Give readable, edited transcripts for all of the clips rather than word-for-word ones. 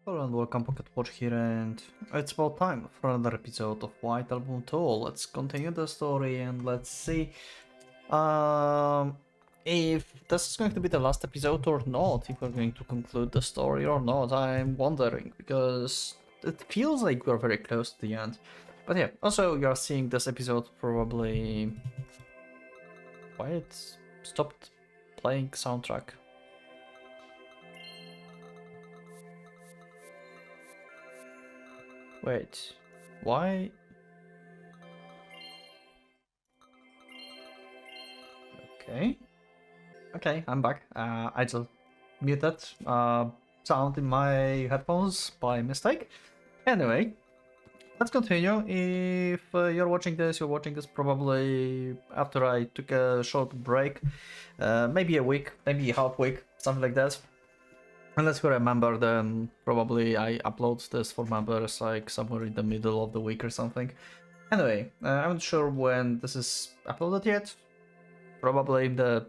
Hello and welcome, Pocket Watch here, and it's about time for another episode of White Album2. Let's continue the story and let's see if this is going to be the last episode or not, if we're going to conclude the story or not. I'm wondering, because it feels like we're very close to the end. But yeah, also you're seeing this episode probably... Why it stopped playing soundtrack? Wait, why? Okay, I'm back. I just muted sound in my headphones by mistake. Anyway, let's continue. If you're watching this probably after I took a short break, maybe a week, maybe half week, something like that. Unless you remember, then probably I upload this for members like somewhere in the middle of the week or something. Anyway, I'm not sure when this is uploaded yet. Probably in the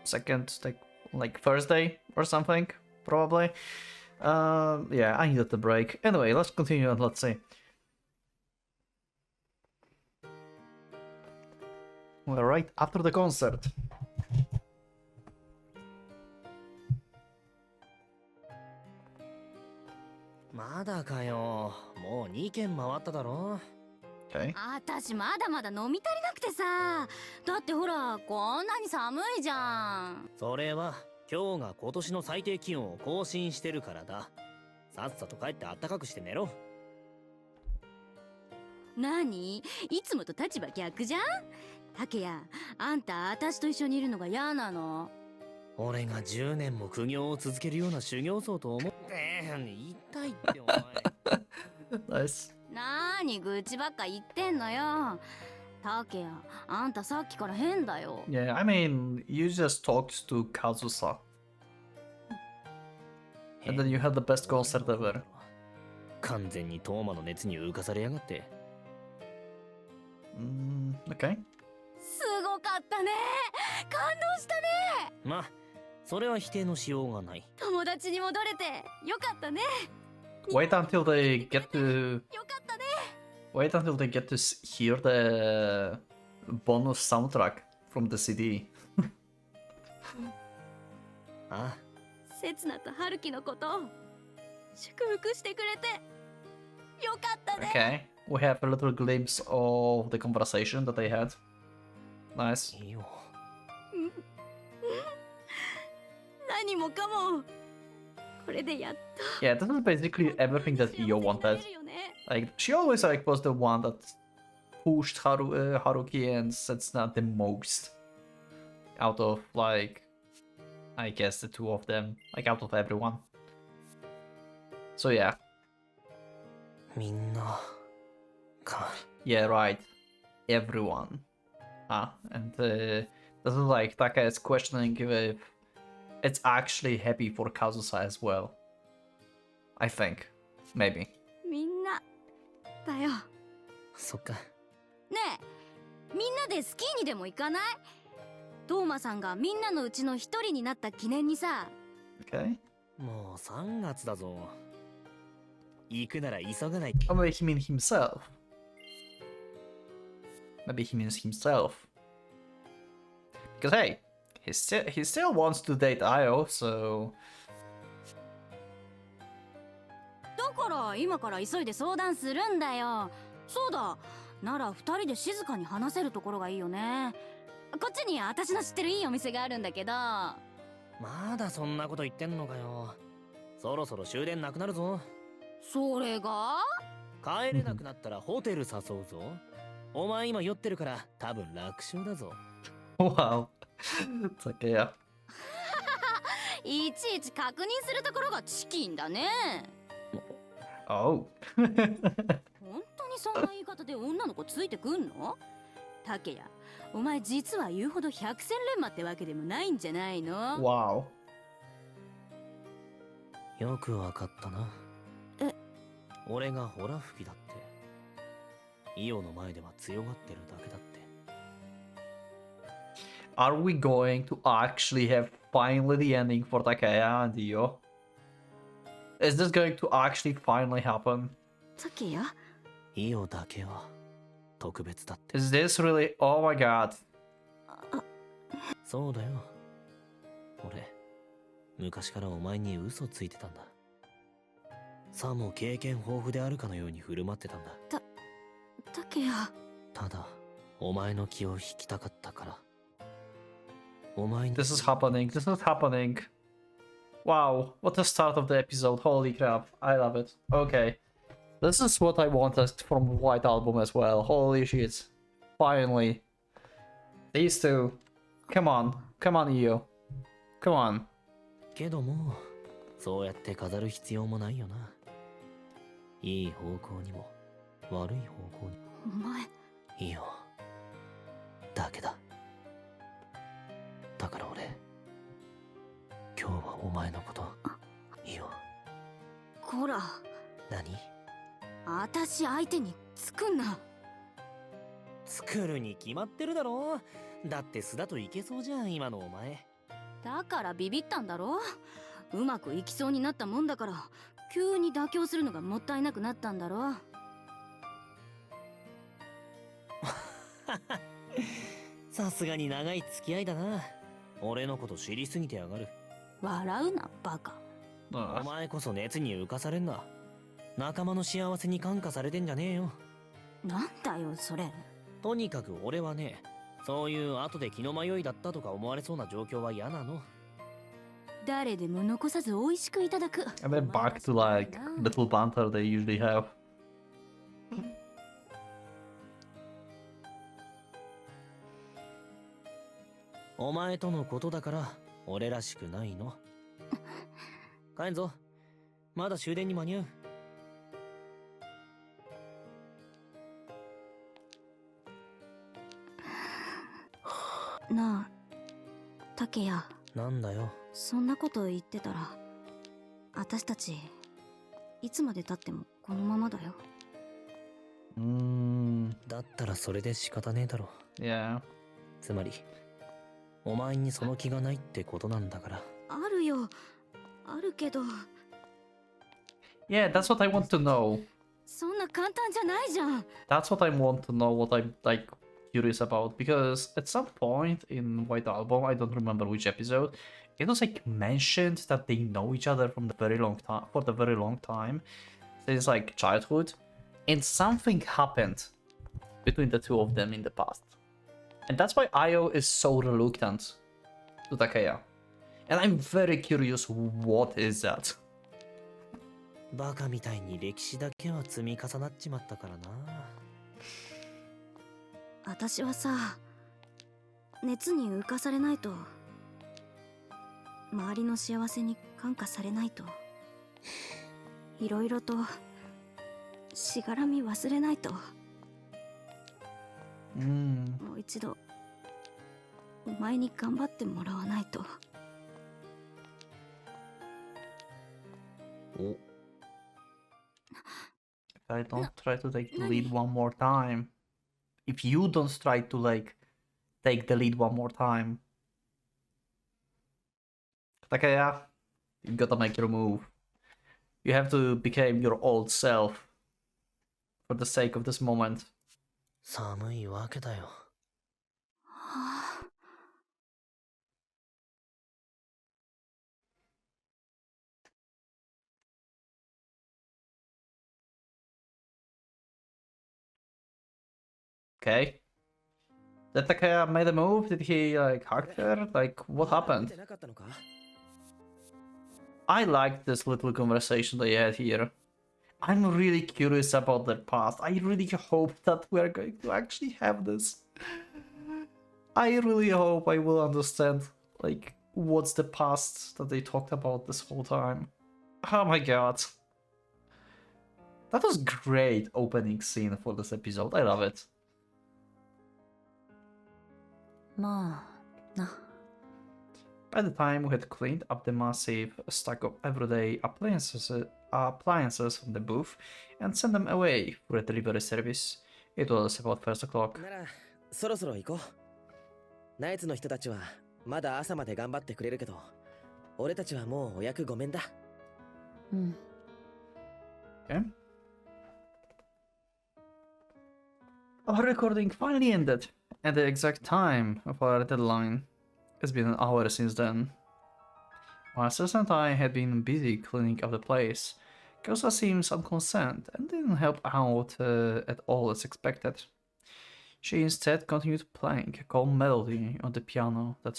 second, like Thursday or something, probably. Yeah, I needed the break. Anyway, let's continue and let's see. Well, right after the concert. まだかよ。もう2軒回っただろ。Okay. 私まだまだ飲み足りなくてさ。だってほら、こんなに寒いじゃん。それは今日が今年の最低気温を更新してるからだ。さっさと帰ってあったかくして寝ろ。何？いつもと立場逆じゃん？竹谷、あんた私と一緒にいるのが嫌なの？俺が10年も苦行を続けるような修行僧と思って、痛いってお前。Nice. なーに愚痴ばっか言ってんのよ。竹谷、あんたさっきから変だよ。Yeah, I mean, you just talked to Kazusa. And then you had the best concert ever. 完全にトーマの熱に浮かされやがって。Okay. すごかったね。感動したね。まあ、それは否定のしようがない。友達に戻れてよかったね。 Wait until they get to... よかったね。 Wait until they get to hear the bonus soundtrack from the CD. ああ。せつなと春樹のことを祝福してくれてよかったね。 Okay, we have a little glimpse of the conversation that they had. Nice. いいよ。何もかもこれでやっと。 Yeah, this is basically everything that Io wanted. Like, she always was the one that pushed Haruki and Setsuna the most. Out of, like, I guess the two of them. Like, out of everyone. So yeah. みんなか。 Yeah, right. Everyone. And this is like Taka is questioning if it's actually happy for Kazusa as well. I think. Maybe. みんなだよ。そっか。ねえ、みんなでスキーにでも行かない？トーマさんがみんなのうちの一人になった記念にさ。 Okay. もう3月だぞ。行くなら急がない。 Or maybe he means himself. Maybe he means himself. Because hey, he still wants to date Io, so... だから今から急いで相談するんだよ。そうだ。なら二人で静かに話せるところがいいよね。こっちに私の知ってるいいお店があるんだけど。まだそんなこと言ってんのかよ。そろそろ終電なくなるぞ。それが？帰れなくなったらホテル誘うぞ。お前今酔ってるから多分楽勝だぞ。Wow. It's okay, yeah. いちいち確認するところがチキンだね。Oh. 本当にそんな言い方で女の子ついてくんの？竹谷、お前実は言うほど百戦錬磨ってわけでもないんじゃないの？ Wow. よくわかったな。え？俺がホラ吹きだって。イオの前では強がってるだけだって。Are we going to actually have finally the ending for Takaya and Io? Is this going to actually finally happen? 竹谷イオだけは特別だって。 Is this really? Oh my god. そうだよ。俺、昔からお前に嘘ついてたんだ。さも経験豊富であるかのように振る舞ってたんだ。竹谷ただ、お前の気を引きたかったから。お前に。 This is happening. This is happening. Wow, what the start of the episode. Holy crap. I love it. Okay. This is what I wanted from White Album as well. Holy shit. Finally. These two. Come on. Come on, you. Come on. けども、そうやって飾る必要もないよな。いい方向にも、悪い方向にも。お前いいよ。だけだ。だから俺、今日はお前のこと、いいよ。こら何？私相手に作んな。作るに決まってるだろ。だって素だといけそうじゃん、今のお前。だからビビったんだろ。うまくいきそうになったもんだから急に妥協するのがもったいなくなったんだろ。さすがに長い付き合いだな。俺のこと知りすぎてやがる。笑うなバカ。お前こそ熱に浮かされんな。仲間の幸せに感化されてんじゃねえよ。なんだよそれ。とにかく俺はね、そういう後で気の迷いだったとか思われそうな状況は嫌なの。誰でも残さず美味しくいただく。 And then back to like little banter they usually have. お前とのことだから俺らしくないの。帰んぞ。まだ終電に間に合う。なあ竹谷、なんだよ。そんなこと言ってたら私たちいつまで経ってもこのままだよ。だったらそれで仕方ねえだろ。Yeah. つまりお前にその気がないってことなんだから。あるよ、あるけど。Yeah, that's what I want to know. そんな簡単じゃないじゃん。 That's what I want to know, what I'm like curious about, because at some point in White Album, I don't remember which episode, it was like mentioned that they know each other from the very long time, for the very long time, since like childhood, and something happened between the two of them in the past. And that's why Io is so reluctant to Takeya. And I'm very curious, what is that? バカみたいに歴史だけは積み重なっちまったからな。私はさ、熱に浮かされないと、周りの幸せに感化されないと、いろいろとしがらみ忘れないと、もう一度お前に頑張ってもらわないと。お。If I don't try to take the lead one more time, if you don't try to like take the lead one more time, Takaya, you gotta make your move. You have to become your old self for the sake of this moment. 寒いわけだよ。はあ、Okay. Did Takaya made a move? Did he like hug her? Like what happened? I liked this little conversation they had here. I'm really curious about their past. I really hope that we're going to actually have this. I really hope I will understand, like, what's the past that they talked about this whole time. Oh my god. That was great opening scene for this episode. I love it. まあな。 By the time we had cleaned up the massive stack of everyday appliances from the booth and sent them away for a delivery service, it was about 1 o'clock. ならそろそろ行こう。ナイツの人たちはまだ朝まで頑張ってくれるけど、俺たちはもうお役ごめんだ。うん。Okay. Our recording finally ended at the exact time of our deadline. It's been an hour since then. While Setsuna and I had been busy cleaning up the place, CODA seems unconcerned and didn't help out at all as expected. She instead continued playing a calm melody on the piano that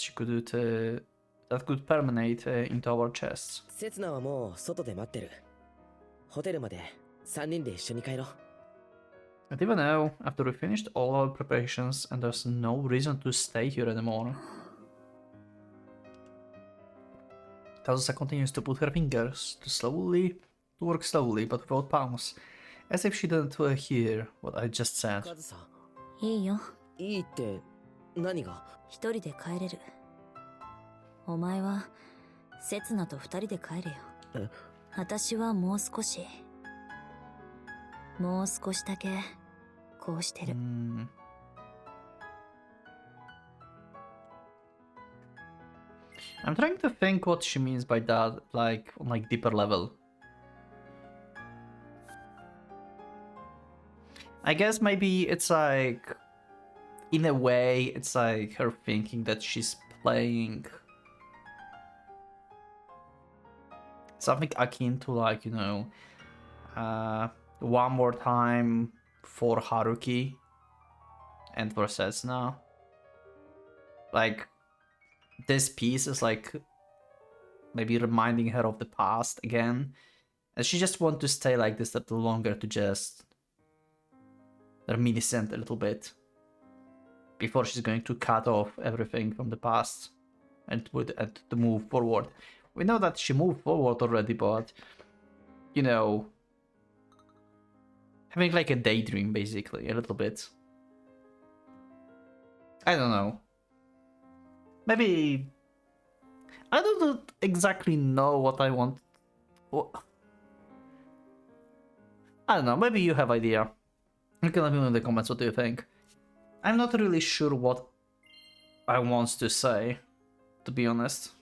could permeate into our chests. セツナはもう外で待ってる。ホテルまで3人で一緒に帰ろう。 And even now, after we finished all our preparations and there's no reason to stay here anymore, Kazusa continues to put her fingers to work slowly but without pause, as if she didn't hear what I just said. カズさ、いいよ。いいって何が？一人で帰れる。お前はセツナと二人で帰れよ。え？私はもう少しだけこうしてる。I'm trying to think what she means by that, like on like deeper level. I guess maybe it's like, in a way, it's like her thinking that she's playing something akin to like, you know, one more time for Haruki and for Setsuna. Like, this piece is like maybe reminding her of the past again, and she just wants to stay like this a little longer to just reminiscent a little bit before she's going to cut off everything from the past and to move forward. We know that she moved forward already, but you know, having like a daydream basically a little bit. I don't know. Maybe I don't exactly know what I want. I don't know, maybe you have idea. You can let me know in the comments what do you think. I'm not really sure what I want to say, to be honest.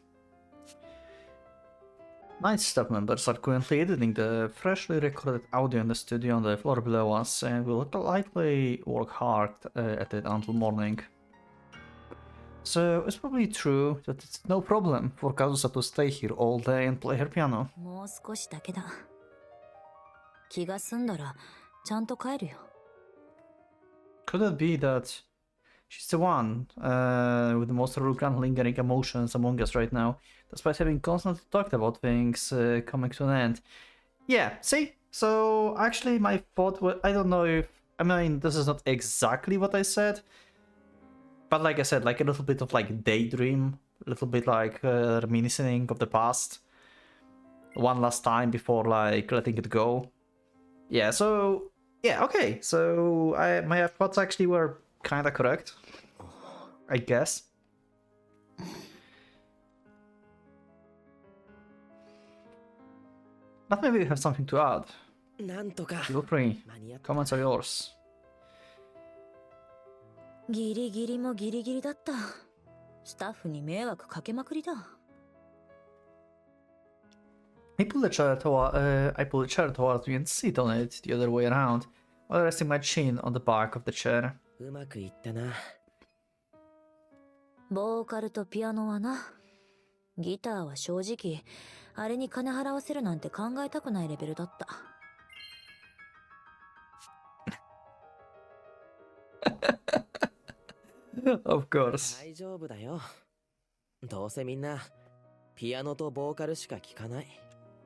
Night staff members are currently editing the freshly recorded audio in the studio on the floor below us and will likely work hard at it until morning. So it's probably true that it's no problem for Kazusa to stay here all day and play her piano. もう少しだけだ。気が済んだらちゃんと帰るよ。Could it be that she's the one with the most arrogant lingering emotions among us right now, despite having constantly talked about things coming to an end? Yeah, see? So actually my thought was, I don't know if, I mean, this is not exactly what I said, but like I said, like a little bit of like daydream, a little bit like reminiscing of the past. One last time before like letting it go. Yeah, so yeah, okay. So my thoughts actually were kind of correct, I guess. But maybe you have something to add. なんとか Feel free. 間に合った。 Comments are yours. ギリギリもギリギリだった。スタッフに迷惑かけまくりだ。I pull the chair towards me and sit on it the other way around, while resting my chin on the back of the chair. うまくいったな。ボーカルとピアノはな。ギターは正直、あれに金払わせるなんて考えたくないレベルだった。Of course. 大丈夫だよ。どうせみんなピアノとボーカルしか聴かない。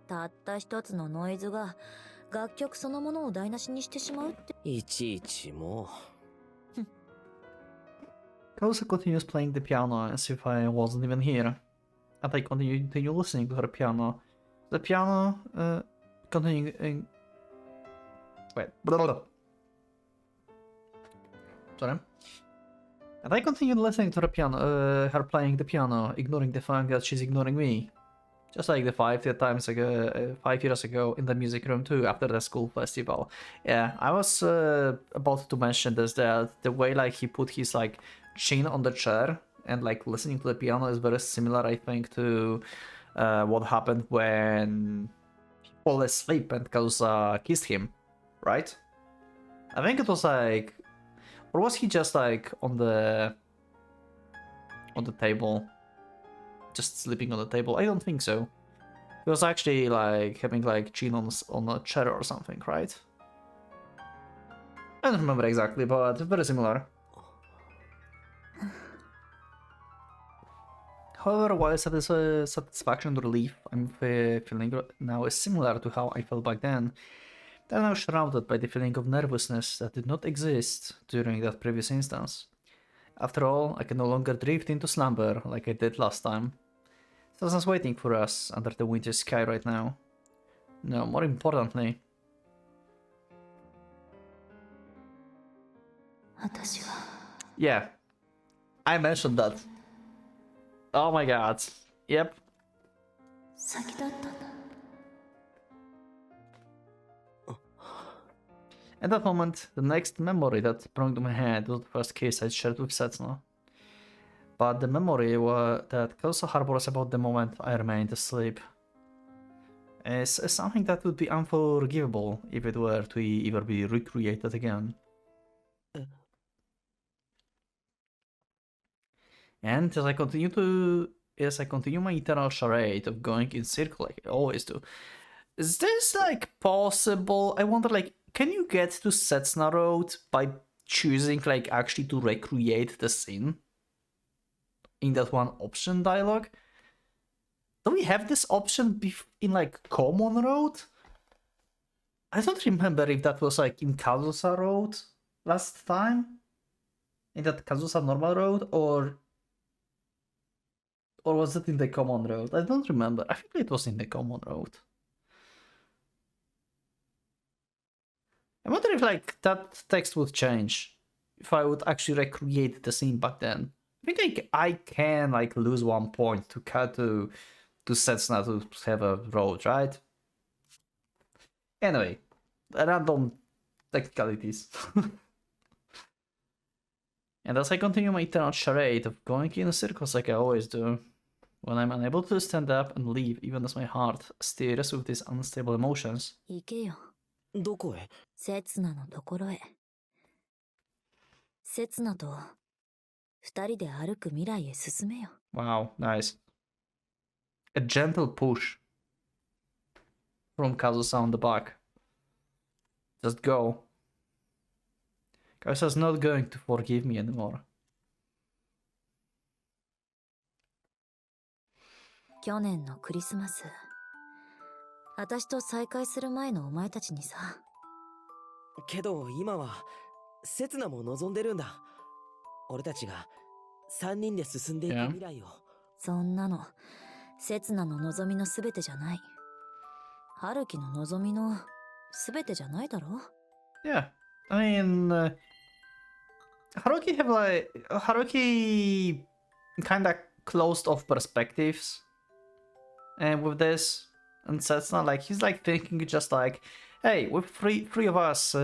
たった一つのノイズが楽曲そのものを台無しにしてしまうって。いちいちもう。Kazusa continues playing the piano as if I wasn't even here, and I continue listening to her piano. The piano continuing. Wait. Blah, blah, blah. Sorry. And I continued listening to her playing the piano, ignoring the fact that she's ignoring me. Just like the 5 years ago in the music room too, after the school festival. Yeah, I was about to mention this, that the way like he put his like chin on the chair and like listening to the piano is very similar, I think, to what happened when he fall asleep and Kazusa kissed him, right? I think it was like, or was he just like on the table, just sleeping on the table? I don't think so. He was actually like having like chin on a chair or something, right? I don't remember exactly, but very similar. However, while satisfaction and relief I'm feeling now is similar to how I felt back then, they're now shrouded by the feeling of nervousness that did not exist during that previous instance. After all, I can no longer drift into slumber like I did last time. Someone's waiting for us under the winter sky right now. No, more importantly, yeah, I mentioned that. Oh my god. Yep. At that moment, the next memory that sprung to my head was the first kiss I shared with Setsuna. But the memory that Kazusa harbors about the moment I remained asleep is something that would be unforgivable if it were to ever be recreated again. And as I continue my eternal charade of going in circle like I always do, is this like possible? I wonder, like, can you get to Setsuna Road by choosing like actually to recreate the scene in that one option dialogue? Do we have this option in like Common Road? I don't remember if that was like in Kazusa Road last time, in that Kazusa Normal Road, or was it in the Common Road? I don't remember. I think it was in the Common Road. I wonder if like that text would change if I would actually recreate the scene back then. I think like I can like lose 1 point to cut to Setsuna to have a road, right? Anyway, random technicalities. And as I continue my eternal charade of going in circles like I always do, when I'm unable to stand up and leave, even as my heart stirs with these unstable emotions. 行けよ。どこへ？セツナのところへ。セツナと二人で歩く未来へ進めよ。Wow, nice. A gentle push from Kazusa on the back. Just go. Kazusa's not going to forgive me anymore. 去年のクリスマス、私と再会する前のお前たちにさ。けど今はセツナも望んでるんだ。俺たちが3人で進んでいく未来を。そんなのセツナの望みのすべてじゃない。春樹の望みのすべてじゃないだろ。 Yeah, I mean, Haruki kinda closed off perspectives, and with this, and Setsuna, like he's like thinking just like, hey, we three of us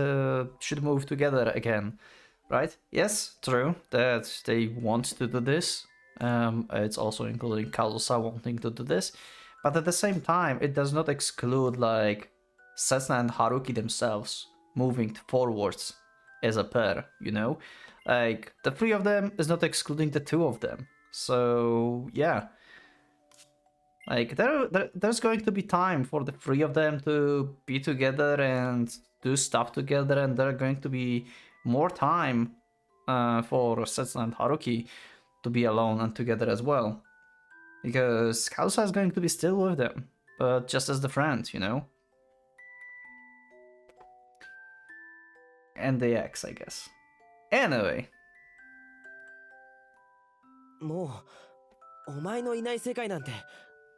should move together again, right? Yes, true that they want to do this. It's also including Kazusa wanting to do this, but at the same time, it does not exclude like Setsuna and Haruki themselves moving forwards as a pair, you know? Like, the three of them is not excluding the two of them. So, yeah. Like, there's going to be time for the three of them to be together and do stuff together, and there's going to be more time for Setsuna and Haruki to be alone and together as well. Because Kazusa is going to be still with them, but just as the friend, you know? And the ex, I guess. Anyway. もうお前のいない世界なんて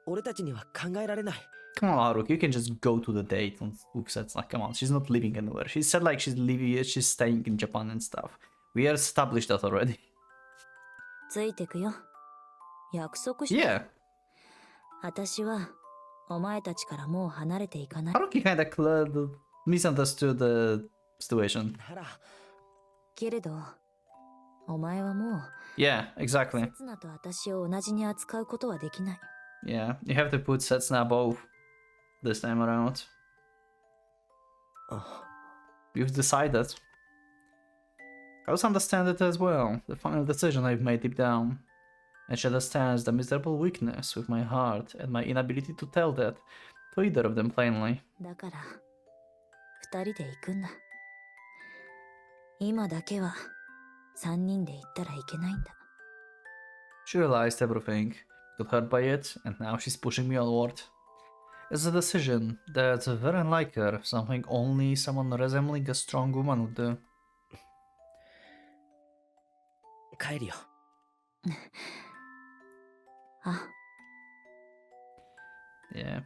俺たちには考えられない。 Come on, Haruki, you can just go to the date on Setsuna. Come on, she's not living anywhere. She said like she's staying in Japan and stuff. We established that already. ついてくよ。約束して。Yeah. 私はお前たちからもう離れていかない。 Haruki kinda misunderstood the situation. ならけれど、お前はもう Yeah, exactly. セツナと私を同じに扱うことはできない。 Yeah, you have to put Setsuna above this time around. あ You've decided. I also understand it as well, the final decision I've made deep down. And she understands the miserable weakness with my heart and my inability to tell that to either of them plainly. だから二人で行くんだ。今だけは三人で行ったらいけないんだ。 She realized everything, got hurt by it, and now she's pushing me onward. It's a decision that's very unlike her, something only someone resembling a strong woman would do. 帰るよ。あ、 Yeah.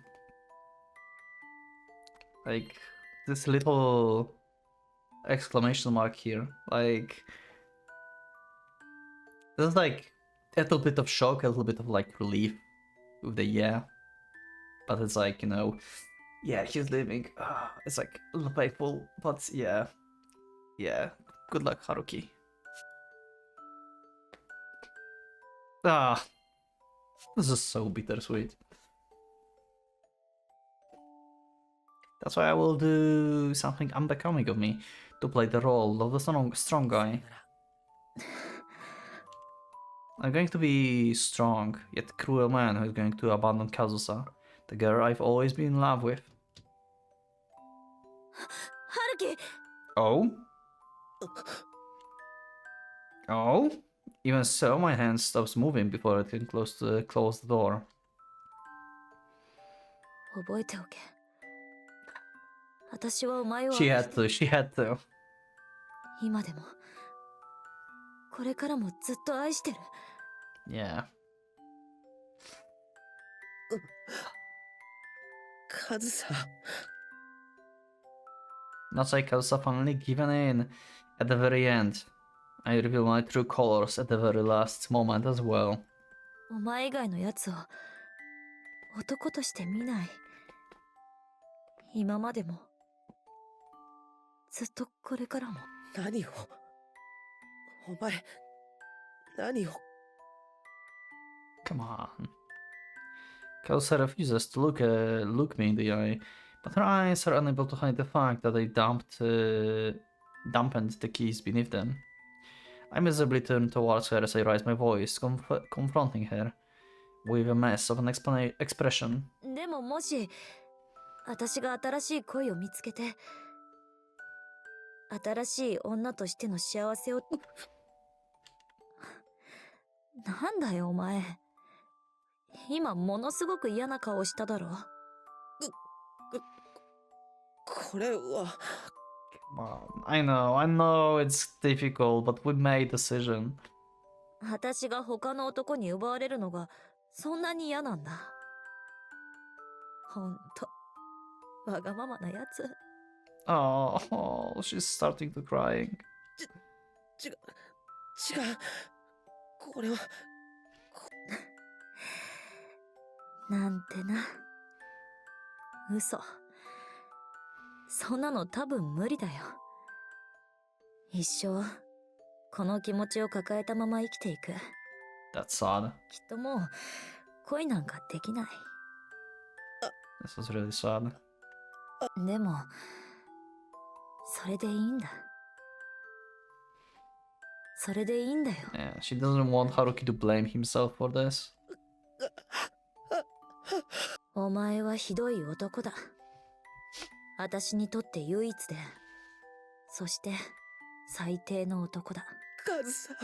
Like, this little exclamation mark here. Like, there's like a little bit of shock, a little bit of like relief with the yeah. But it's like, you know, yeah, he's leaving. It's like a little painful, but yeah. Yeah. Good luck, Haruki. This is so bittersweet. That's why I will do something unbecoming of me to play the role of the strong guy. I'm going to be strong, yet cruel man who is going to abandon Kazusa, the girl I've always been in love with. 春樹 Oh? Oh? Even so, my hand stops moving before it can close the door. 覚えておけ。私はお前を She had to. 今でもこれからもずっと愛してる。 Yeah. カズさ。 Not like Kazusa finally given in at the very end. I reveal my true colors at the very last moment as well. お前以外のやつを男として見ない。今までもずっとこれからも。何をお前、何を Come on. Kazusa refuses to look me in the eye, but her eyes are unable to hide the fact that they dampened the keys beneath them. I miserably turn towards her as I raise my voice, confronting her with a mess of an expression. でももし私が新しい恋を見つけて新しい女としての幸せをなんだよお前今ものすごく嫌な顔しただろ。これは Come on. I know it's difficult, but we made a decision. 私が他の男に奪われるのがそんなに嫌なんだ。ほんとわがままなやつ。 Oh, she's starting to crying. 違うこれはなんてな。嘘。そんなの多分無理だよ。一生この気持ちを抱えたまま生きていく。 That's sad. きっともう恋なんかできない。 This was really sad. でもそれでいいんだ。それでいいんだよ。 Yeah, she doesn't want Haruki to blame himself for this. お前はひどい男だ。私にとって唯一で、そして最低の男だ。カズさ。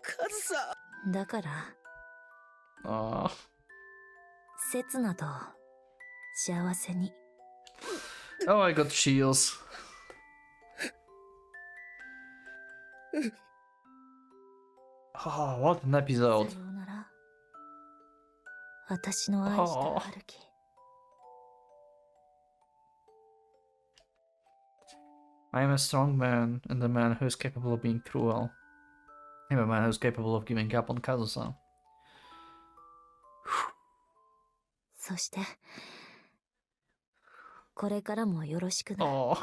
カズさ。だから、 Oh. 刹那と幸せに。 Oh, I got chills. Oh, what an episode. さようなら。私の愛した春樹。I am a strong man, and a man who is capable of being cruel. I am a man who is capable of giving up on Kazusa. そして、これからもよろしくな。 Oh.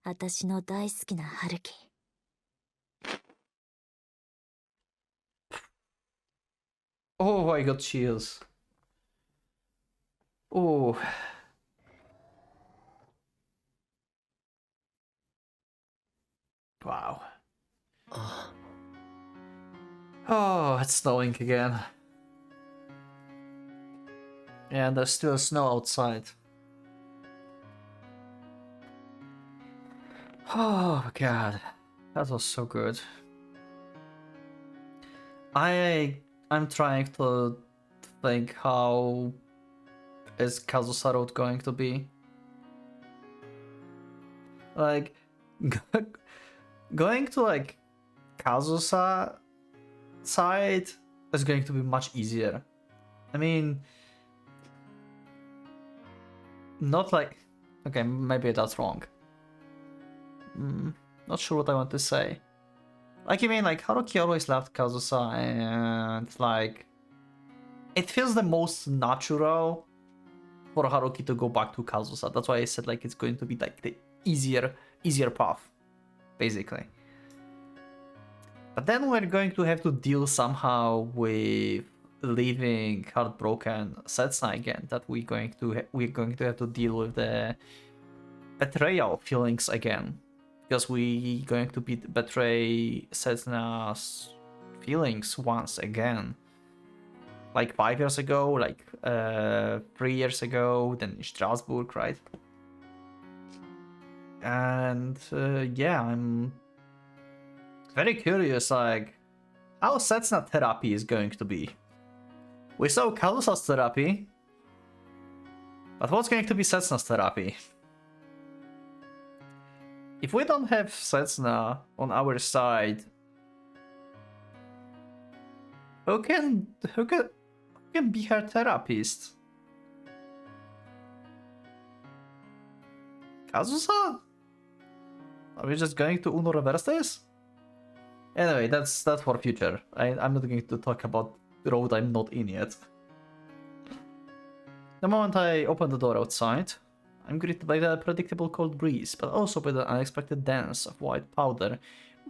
私の大好きな春樹。 Oh, I got chills. Oh. Wow. Oh, it's snowing again. And there's still snow outside. Oh god, that was so good. I'm trying to think how is Kazusa Road going to be. Like going to like Kazusa side is going to be much easier. I mean, not like, okay, maybe that's wrong. Not sure what I want to say. Like, you mean, like, Haruki always left Kazusa, and, like, it feels the most natural for Haruki to go back to Kazusa. That's why I said, like, it's going to be, like, the easier path, basically. But then we're going to have to deal somehow with leaving heartbroken Setsuna again. That we're going to have to deal with the betrayal feelings again. Because we going to betray Setsuna's feelings once again. Like 5 years ago, like 3 years ago, then in Strasbourg, right? And yeah, I'm very curious, like, how Setsuna therapy is going to be. We saw Kazusa's therapy, but what's going to be Setsuna's therapy? If we don't have Setsuna on our side, who can be her therapist? Kazusa? Are we just going to Uno reverse this? Anyway, that's for future. I'm not going to talk about the road I'm not in yet. The moment I open the door outside, I'm greeted by the predictable cold breeze, but also by the unexpected dance of white powder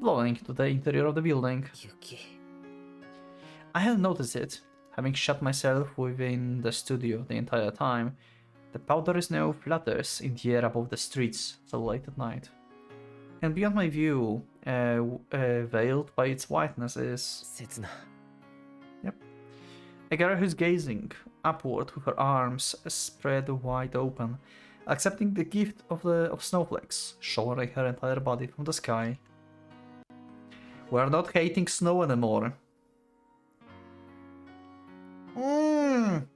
blowing into the interior of the building. Yuki. I hadn't noticed it, having shut myself within the studio the entire time. The powder is now flutters in the air above the streets so late at night. And beyond my view, veiled by its whiteness, is Setsuna. a girl who's gazing upward with her arms spread wide open, accepting the gift of snowflakes, showering her entire body from the sky. We're not hating snow anymore. Mm.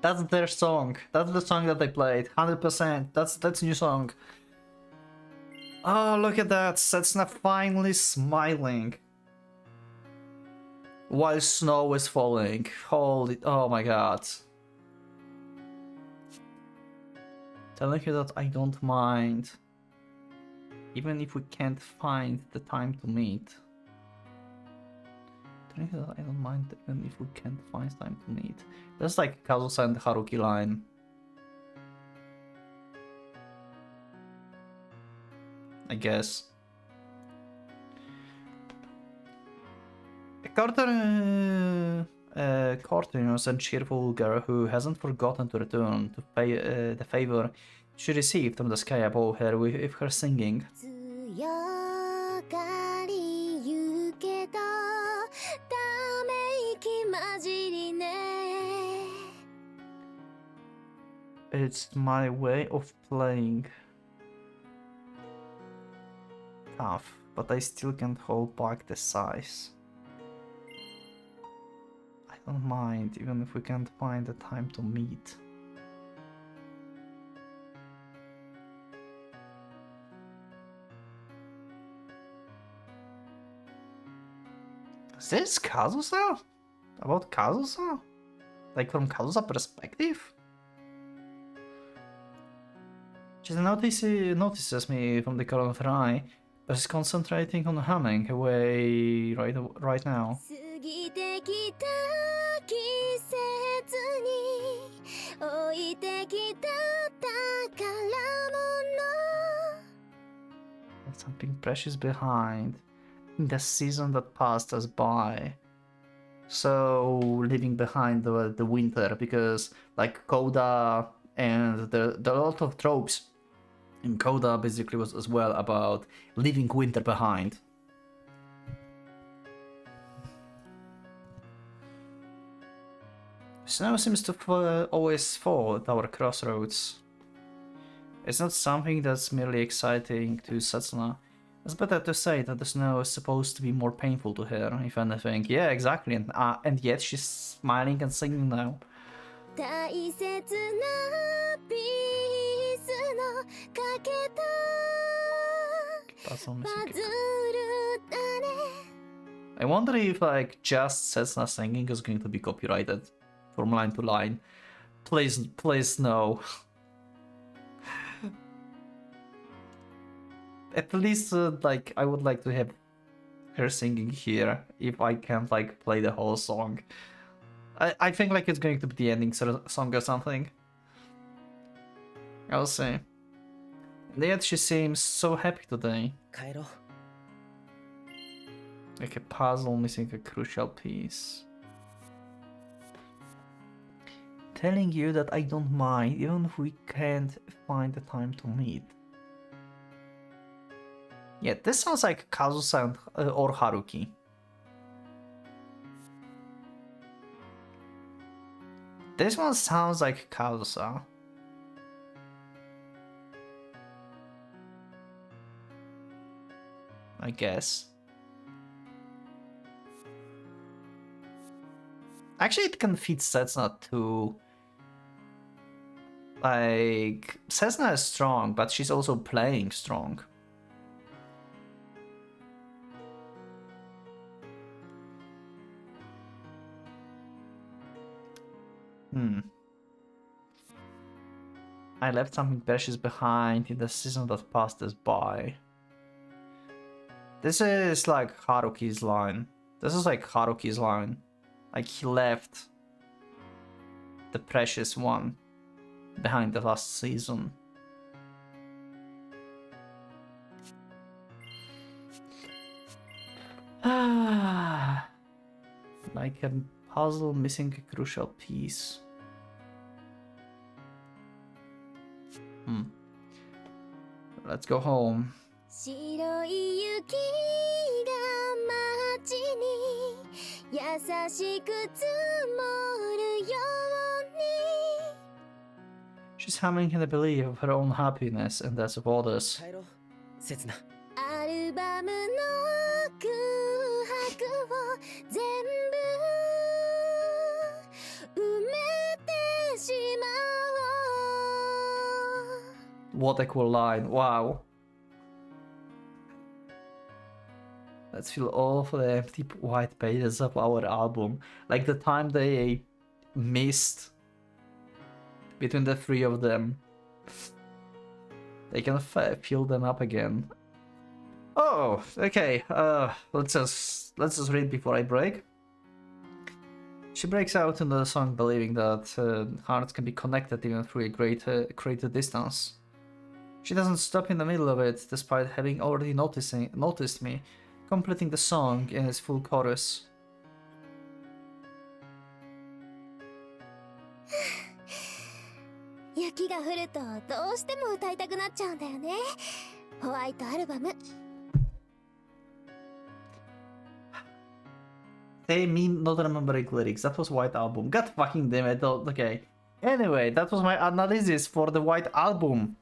That's their song. That's the song that they played. 100%. That's new song. Oh, look at that. Setsuna finally smiling. While snow is falling. Holy, oh my god. Telling you that I don't mind. Even if we can't find the time to meet. Telling you that I don't mind even if we can't find time to meet. That's like Kazusa and Haruki line. I guess. A courteous and cheerful girl who hasn't forgotten to return to pay the favor she received from the sky above her with her singing. It's my way of playing. Tough, but I still can't hold back the sighs. I don't mind, even if we can't find the time to meet. Is this Kazusa? About Kazusa? Like from Kazusa perspective? She notices me from the corner of her eye, but is concentrating on humming away right now. There's something precious behind. in the season that passed us by. So leaving behind the winter, because like CODA and the a lot of tropes in CODA basically was as well about leaving winter behind. Snow seems to always fall at our crossroads. It's not something that's merely exciting to Setsuna. It's better to say that the snow is supposed to be more painful to her, if anything. Yeah, exactly, and yet she's smiling and singing now. I wonder if like just Setsuna singing is going to be copyrighted from line to line. Please no. At least like I would like to have her singing here if I can't like play the whole song. I think like it's going to be the ending song or something. I'll see. And yet she seems so happy today. Like a puzzle missing a crucial piece. Telling you that I don't mind even if we can't find the time to meet. Yeah, this sounds like Kazusa or Haruki. This one sounds like Kazusa. I guess. Actually, it can fit Setsuna too. Like, Setsuna is strong, but she's also playing strong. I left something precious behind in the season that passed us by. This is like Haruki's line. This is like Haruki's line. Like he left the precious one behind the last season. Like a puzzle missing a crucial piece. Let's go home. She's humming in the belief of her own happiness and that's of others. What a cool line, wow. Let's fill all of the empty white pages of our album. Like the time they missed between the three of them. They can fill them up again. Oh, okay. Let's just read before I break. She breaks out in the song believing that hearts can be connected even through a greater distance. She doesn't stop in the middle of it, despite having already noticed me, completing the song in its full chorus. They mean not remembering lyrics. That was White Album. God fucking damn it. Okay. Anyway, that was my analysis for the White Album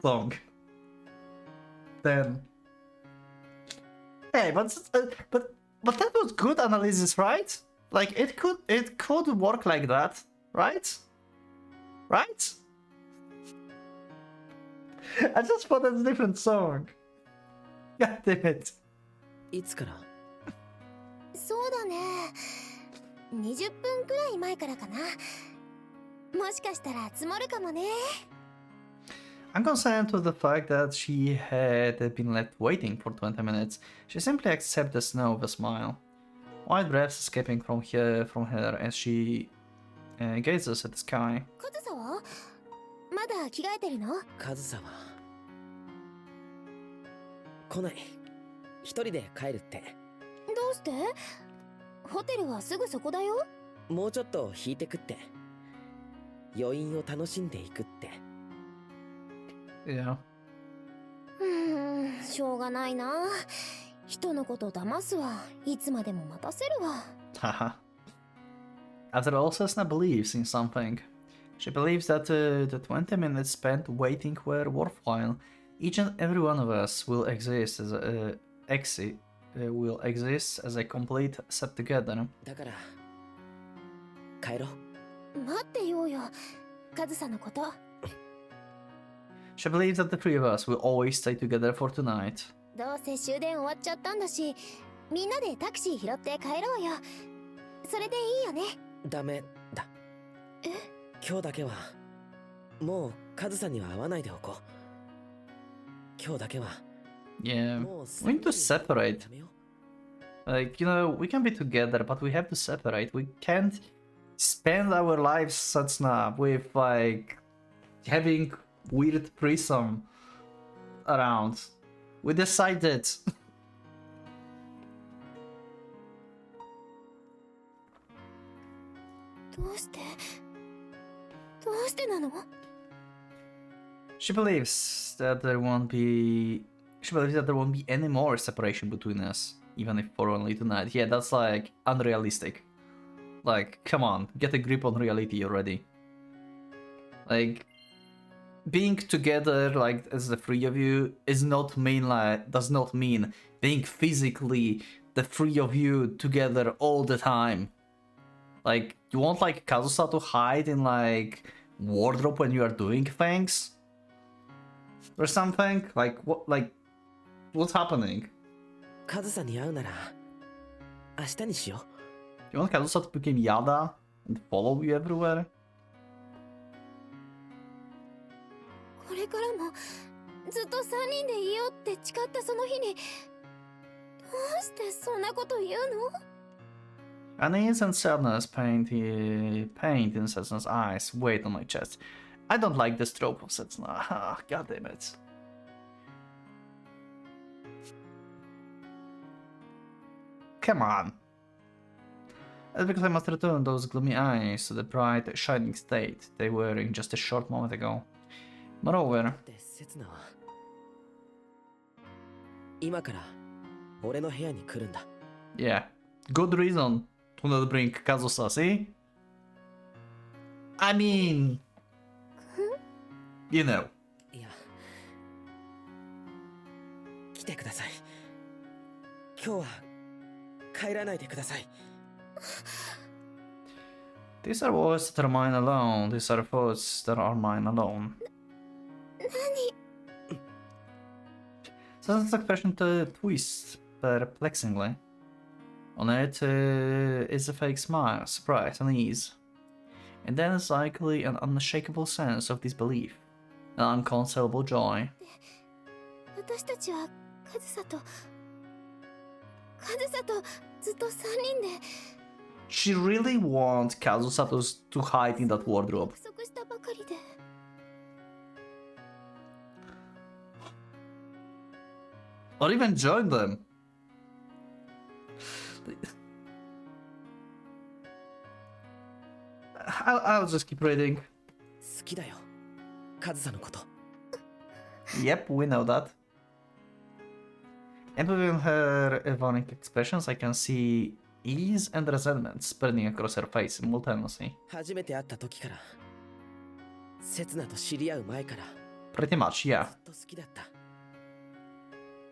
song. Then. Hey, but that was good analysis, right? Like it could work like that, right? Right? I just thought it's a different song. God damn it. いつからそうだね。20分くらい前からかな。もしかしたら積もるかもね。I'm concerned with the fact that she had been left waiting for 20 minutes. She simply accepts the snow with a smile. White breaths escaping from her as she gazes at the sky. カズサはまだ着替えてるの？カズサは来ない。一人で帰るって。どうして？ホテルはすぐそこだよ。もうちょっと引いてくって。余韻を楽しんでいくって。Yeah. しょうがないな。人のこと騙すわ。いつまでも待たせるわ。Haha. After all, Setsuna believes in something. She believes that the 20 minutes spent waiting were worthwhile. Each and every one of us will exist as a complete set together. だから帰ろう。待ってようよ。カズサのこと。She believes that the three of us will always stay together for tonight. どうせ終電終わっちゃったんだし、みんなでタクシー拾って帰ろうよ。それでいいよね。ダメだ。え？今日だけはもうカズさんには会わないでおこう。今日だけは Yeah, もう we need to separate. やめよう。 Like, we can be together, but we have to separate. We can't spend our lives, Setsuna, with, like, having weird threesome around. We decided. どうしてなの？ She believes that there won't be any more separation between us, even if for only tonight. Yeah, that's like unrealistic. Like, come on, get a grip on reality already. Like, being together, like, as the three of you does not mean being physically the three of you together all the time. Like, you want, like, Kazusa to hide in, like, wardrobe when you are doing things? Or something? Like, what's happening? カズさんに会うなら明日にしよ You want Kazusa to become Yada and follow you everywhere? これからもずっと3人でいようって誓ったその日に、どうしてそんなこと言うの？ Unease and sadness paint in Setsuna's eyes weight on my chest. I don't like this trope of Setsuna. Ah, God damn it. Come on. That's because I must return those gloomy eyes to the bright, shining state they were in just a short moment ago. Moreover, う。で、セツナは今から俺の部屋に来るんだ。 yeah, good reason to not bring Kazusa, see? I mean, you know. いや、来てください。今日は帰らないでください。These are words that are mine alone. These are thoughts that are mine alone. 何？ Setsuna's expression twists perplexingly. On it is a fake smile, surprise, unease. And then is likely an unshakable sense of disbelief, an unconcealable joy. 私たちはカズサとずっと3人で She really wants Kazusa to hide in that wardrobe. 約束したばかりで。Or even join them. I'll just keep reading. 好きだよ。カズさんのこと。 Yep, we know that. And within her ironic expressions, I can see ease and resentment spreading across her face simultaneously. 初めて会った時から、セツナと知り合う前から、 Pretty much, ず yeah. っと好きだった。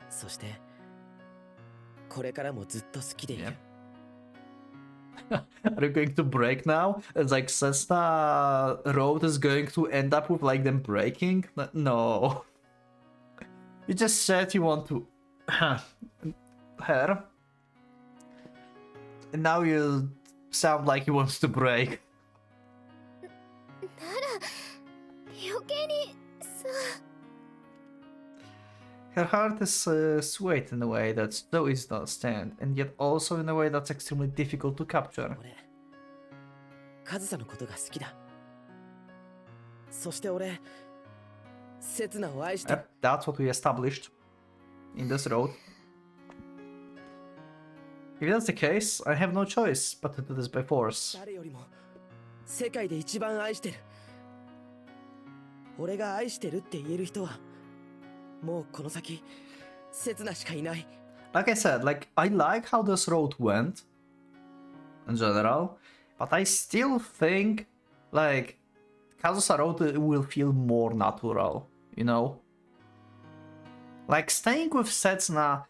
そして、これからもずっと好きでいる。 Are you going to break now? It's like Setsuna Road is going to end up with like them breaking? No. You just said you want to her. And now you sound like you want to break. なら余計にさ。 Her heart is sweet in a way that's so easy to understand, and yet also in a way that's extremely difficult to capture. 俺、カズさんのことが好きだ。そして俺、セツナを愛してる。 Yep, that's what we established in this road. If that's the case, I have no choice but to do this by force. 誰よりも世界で一番愛してる。俺が愛してるって言える人はもうこの先刹那しかいない。 Like I said, like I like how this road went in general, but I still think like Kazusa road will feel more natural, you know? Like staying with Setsuna,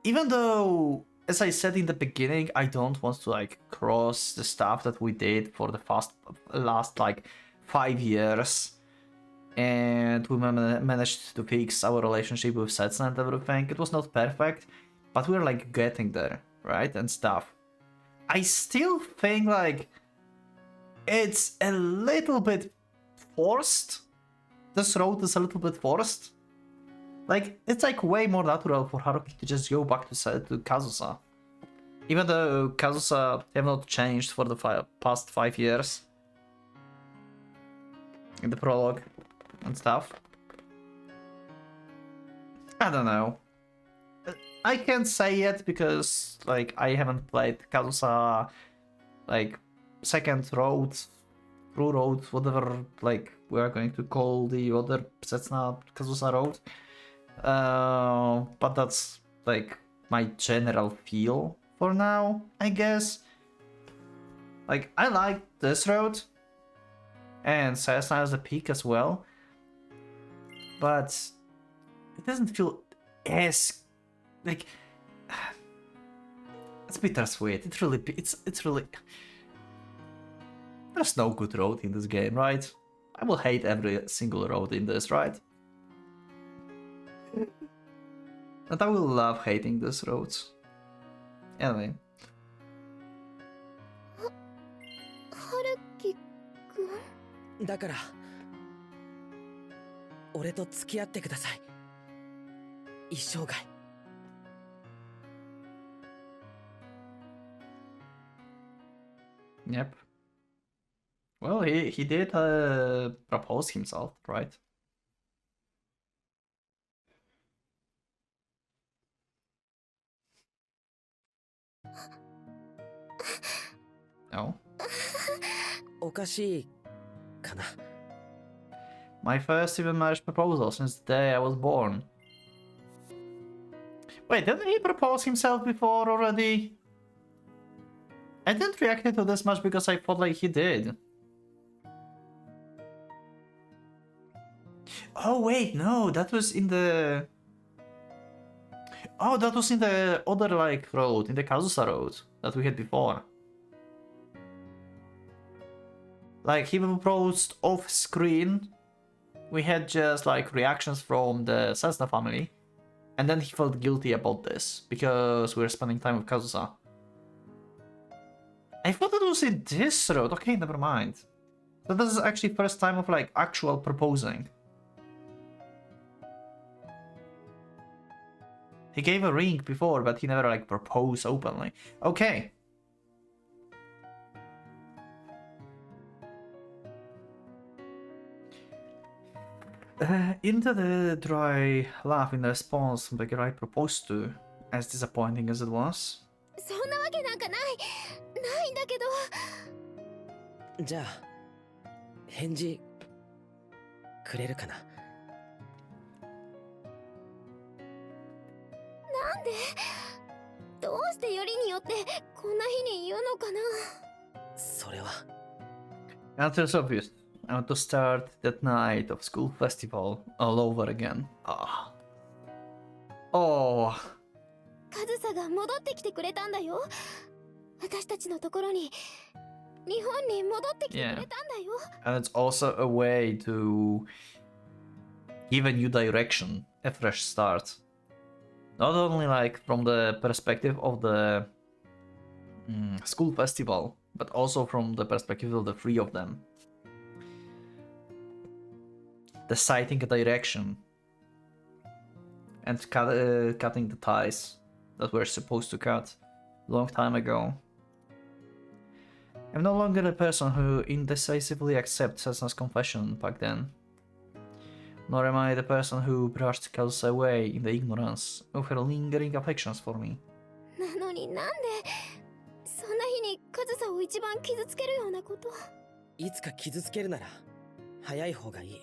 even though, as I said in the beginning, I don't want to like cross the stuff that we did for the last like 5 years, and we managed to fix our relationship with Setsuna and everything. It was not perfect, but we're like getting there, right? And stuff. I still think like it's a little bit forced. This road is a little bit forced. Like, it's like way more natural for Haruki to just go back to Kazusa. Even though Kazusa have not changed for the past 5 years. In the prologue and stuff. I don't know. I can't say yet because, like, I haven't played Kazusa, like, second road, through road, whatever, like, we are going to call the other Setsuna Kazusa road. But that's, like, my general feel for now, I guess. Like, I like this road, and Setsuna is the peak as well, but it doesn't feel as, like, it's bittersweet. It's really, there's no good road in this game, right? I will hate every single road in this, right? And I will love hating these roads. Anyway. 春樹くん。だから俺と付き合ってください。一生涯。Yep. Well, he did propose himself, right? No. おかしいかな。 My first even marriage proposal since the day I was born. Wait, didn't he propose himself before already? I didn't react to this much because I thought like he did. Oh wait, no, that was in the... Oh, that was in the other like road, in the Kazusa road that we had before. Like he proposed off screen. We had just like reactions from the Setsuna family. And then he felt guilty about this because we were spending time with Kazusa. I thought it was in this road. Okay, never mind. So this is actually first time of like actual proposing. He gave a ring before, but he never like proposed openly. Okay. Into the dry laugh in response from the girl I proposed to, as disappointing as it was. そんなわけなんかないんだけど。じゃあ返事くれるかな。なんでどうしてよりによってこんな日に言うのかな。それは Answer is obvious. I want to start that night of school festival all over again. Ah. Oh. カズサが戻ってきてくれたんだよ。私たちのところに日本に戻ってきてくれたんだよ。And it's also a way to give a new direction, a fresh start. Not only like from the perspective of the school festival, but also from the perspective of the three of them. Deciding a direction and cutting the ties that we're supposed to cut a long time ago. I'm no longer the person who indecisively accepts Setsuna's confession back then. Nor am I the person who brushed Kazusa away in the ignorance of her lingering affections for me. なのになんでそんな日にカズサを一番傷つけるようなこと。いつか傷つけるなら早い方がいい。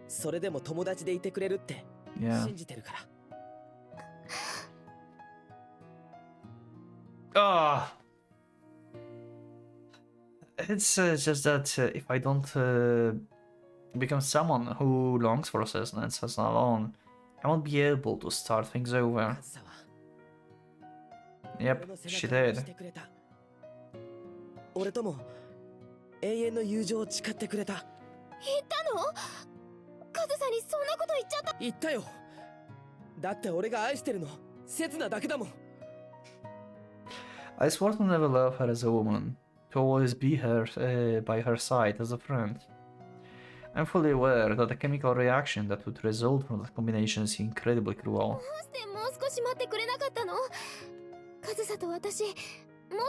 それでも友達でいてくれるって信じてるから。Ah, it's just that if I don't become someone who longs for Setsuna and Setsuna alone, I won't be able to start things over. カズサは Yep, 俺の背 she 中を押 did. してくれた。俺とも永遠の友情を誓ってくれた。言ったの？カズサにそんなこと言っちゃった。言ったよ。だって俺が愛してるのセツナだけだもん。I swore to never love her as a woman, to always be her by her side as a friend. I'm fully aware that the chemical reaction that would result from that combination is incredibly ど cruel. うしてもう少し待ってくれなかったの？カズサと私、も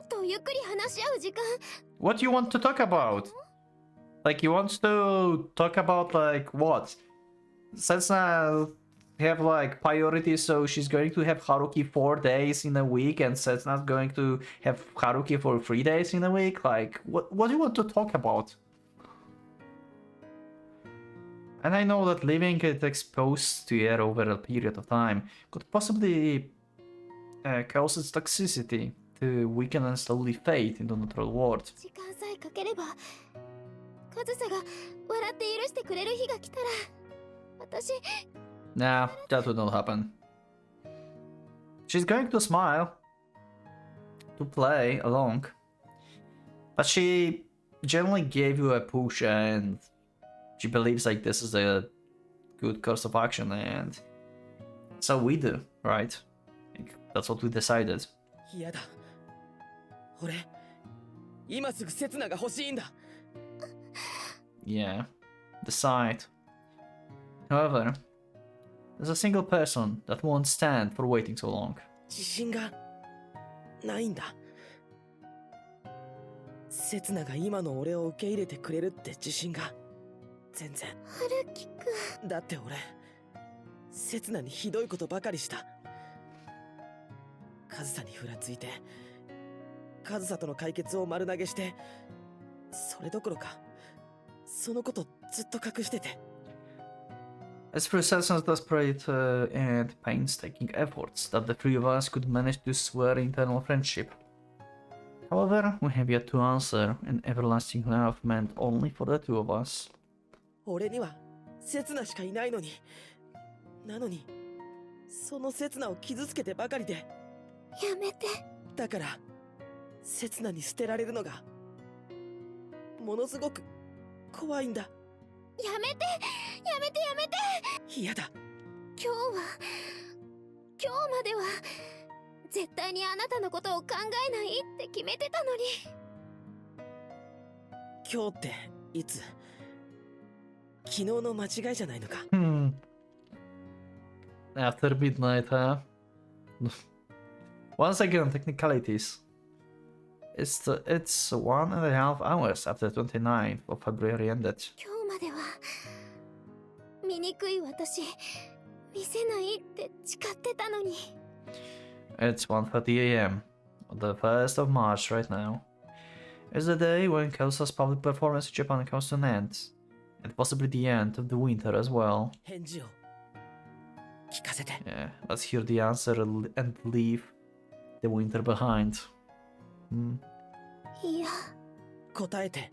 っとゆっくり話し合う時間。What do you want to talk about? Like, you want to talk about, like, what? Setsuna have, like, priorities, so she's going to have Haruki 4 days in a week, and Setsuna's going to have Haruki for 3 days in a week? Like, what do you want to talk about? And I know that leaving it exposed to air over a period of time could possibly cause its toxicity to weaken and slowly fade into the natural world. 時間さえかければ、カズサが笑って許してくれる日が来たら、私。Nah, that would not happen. She's going to smile, to play along, but she generally gave you a push and she believes like this is a good course of action, and so we do, right? Like, that's what we decided. 嫌だ。俺、今すぐセツナが欲しいんだ。Yeah, decide. However, there's a single person that won't stand for waiting so long. 自信がないんだ。セツナが今の俺を受け入れてくれるって自信が全然。春樹くん。だって俺、セツナにひどいことばかりした。カズサにふらついて、カズサとの解決を丸投げして、それどころか、そのことずっと隠してて。It's through Setsuna's desperate and painstaking efforts that the three of us could manage to swear eternal friendship. However, we have yet to answer an everlasting love meant only for the two of us. 俺にはセツナしかいないのに、なのにそのセツナを傷つけてばかりで。やめて。だからセツナに捨てられるのがものすごく怖いんだ。やめてやめてやめて。嫌だ。今日までは絶対にあなたのことを考えないって決めてたのに。今日っていつ？昨日の間違いじゃないのか。After midnight, huh? Once again, technicalities. It's 1.5 hours after the 29th of February ended. 今日までは醜い私見せないって誓ってたのに。It's 1:30 a.m. on the 1st of March right now. It's the day when Kelsa's public performance in Japan comes to an end, and possibly the end of the winter as well. 返事を聞かせて。Yeah, let's hear the answer and leave the winter behind. いや、答えて。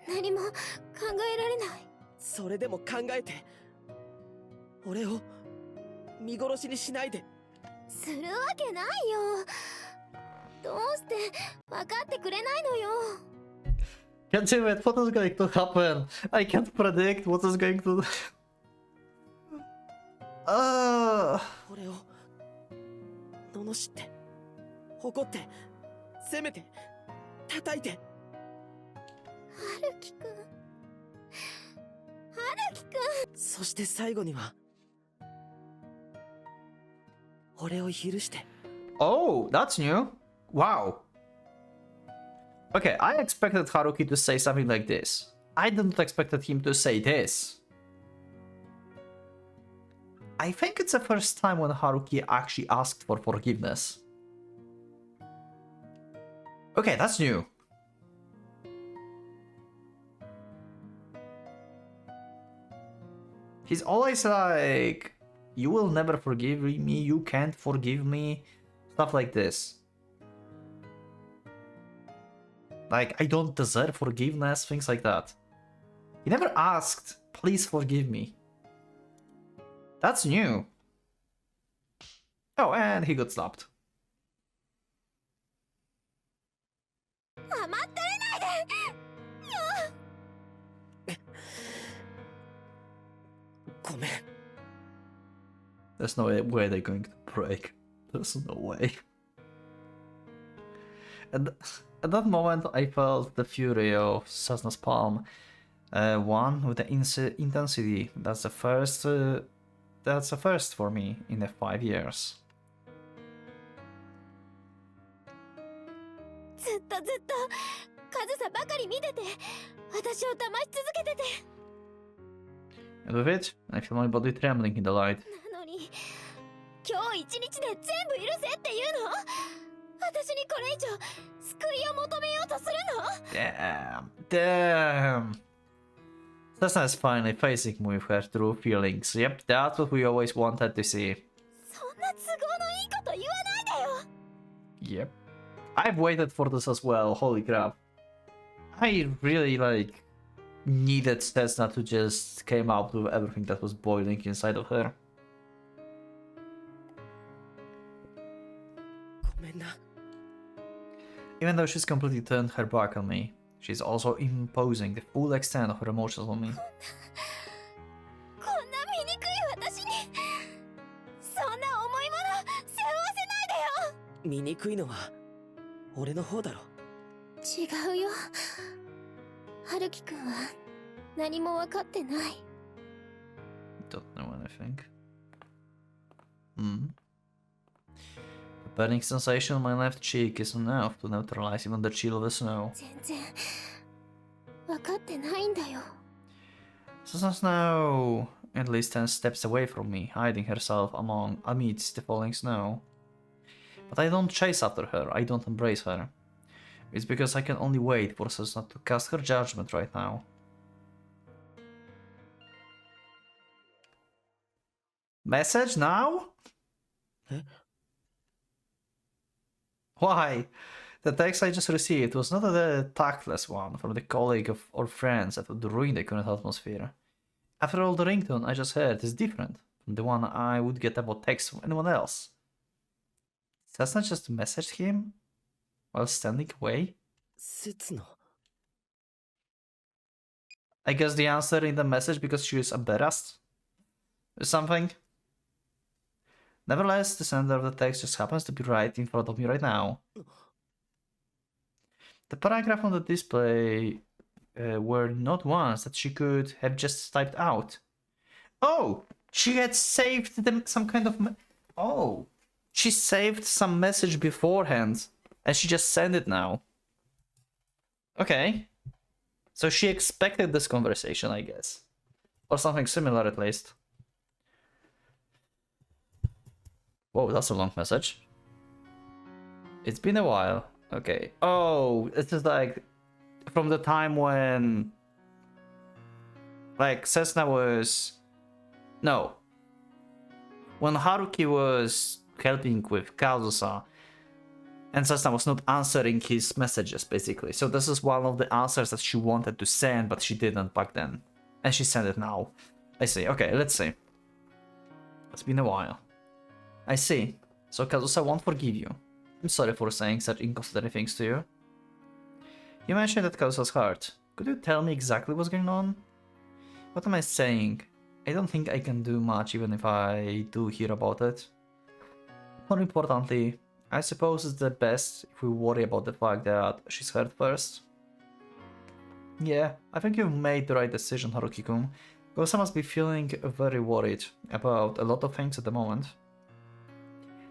何も考えられない。それでも考えて。俺を見殺しにしないで。するわけないよ。どうして分かってくれないのよ。Can't do it. What is going to happen? I can't predict what is going to. 俺を罵って怒って責めて叩いて。春樹くん、春樹くん。そして最後には俺を許して。 Oh, that's new. Wow. Okay, I expected Haruki to say something like this. I didn't expect him to say this. I think it's the first time when Haruki actually asked for forgiveness. Okay, that's new. He's always like, you will never forgive me, you can't forgive me, stuff like this. Like, I don't deserve forgiveness, things like that. He never asked, please forgive me. That's new. Oh, and he got slapped. 甘ったれないで。ごめん。 There's no way they're going to break. There's no way. And at that moment, I felt the fury of Sesuna's palm. One with the intensity. That's the first. That's a first for me in the 5 years. ずっとずっとカズサばかり見てて、私を騙し続けてて。 And with it, I feel my body trembling in the light. なのに、今日一日で全部許せって言うの？私にこれ以上救いを求めようとするの？ Damn. Setsuna is finally facing me with her true feelings. Yep, that's what we always wanted to see. そんな都合のいいこと言わないでよ。 Yep. I've waited for this as well, holy crap. I really, like, needed Setsuna to just came out with everything that was boiling inside of her. ごめんな。 Even though she's completely turned her back on me, she's also imposing the full extent of her emotions on me. こんな醜い私にそんな重いもの背負わせないでよ。醜いのは俺の方だろ。違うよ。春樹くんは何も分かってない。 Don't know anything. Hmm. The burning sensation on my left cheek is enough to neutralize even the chill of the snow. 全然分かってないんだよ。 Sesuna's now at least 10 steps away from me, hiding herself amidst the falling snow. But I don't chase after her, I don't embrace her. It's because I can only wait for Setsuna to cast her judgment right now. Message now? Huh? Why? The text I just received was not a tactless one from the colleague or friends that would ruin the current atmosphere. After all, the ringtone I just heard is different from the one I would get about text from anyone else. Setsuna just messaged him while standing away? 刹那。 I guess the answer in the message because she was embarrassed? Or something? Nevertheless, the sender of the text just happens to be right in front of me right now. The paragraph on the display were not ones that she could have just typed out. Oh! She had saved them some kind of... Oh! She saved some message beforehand, and she just sent it now. Okay. So she expected this conversation, I guess. Or something similar, at least. Whoa, that's a long message. It's been a while. Okay. Oh, it's just like... from the time when... like, Setsuna was... No. When Haruki was helping with Kazusa, and Setsuna was not answering his messages, basically. So this is one of the answers that she wanted to send, but she didn't back then. And she sent it now. I see. Okay, let's see. It's been a while. I see. So Kazusa won't forgive you. I'm sorry for saying such inconsiderate things to you. You mentioned that Kazusa's heart. Could you tell me exactly what's going on? What am I saying? I don't think I can do much even if I do hear about it. More importantly, I suppose it's the best if we worry about the fact that she's hurt first. Yeah, I think you've made the right decision, Haruki-kun. Kazusa must be feeling very worried about a lot of things at the moment.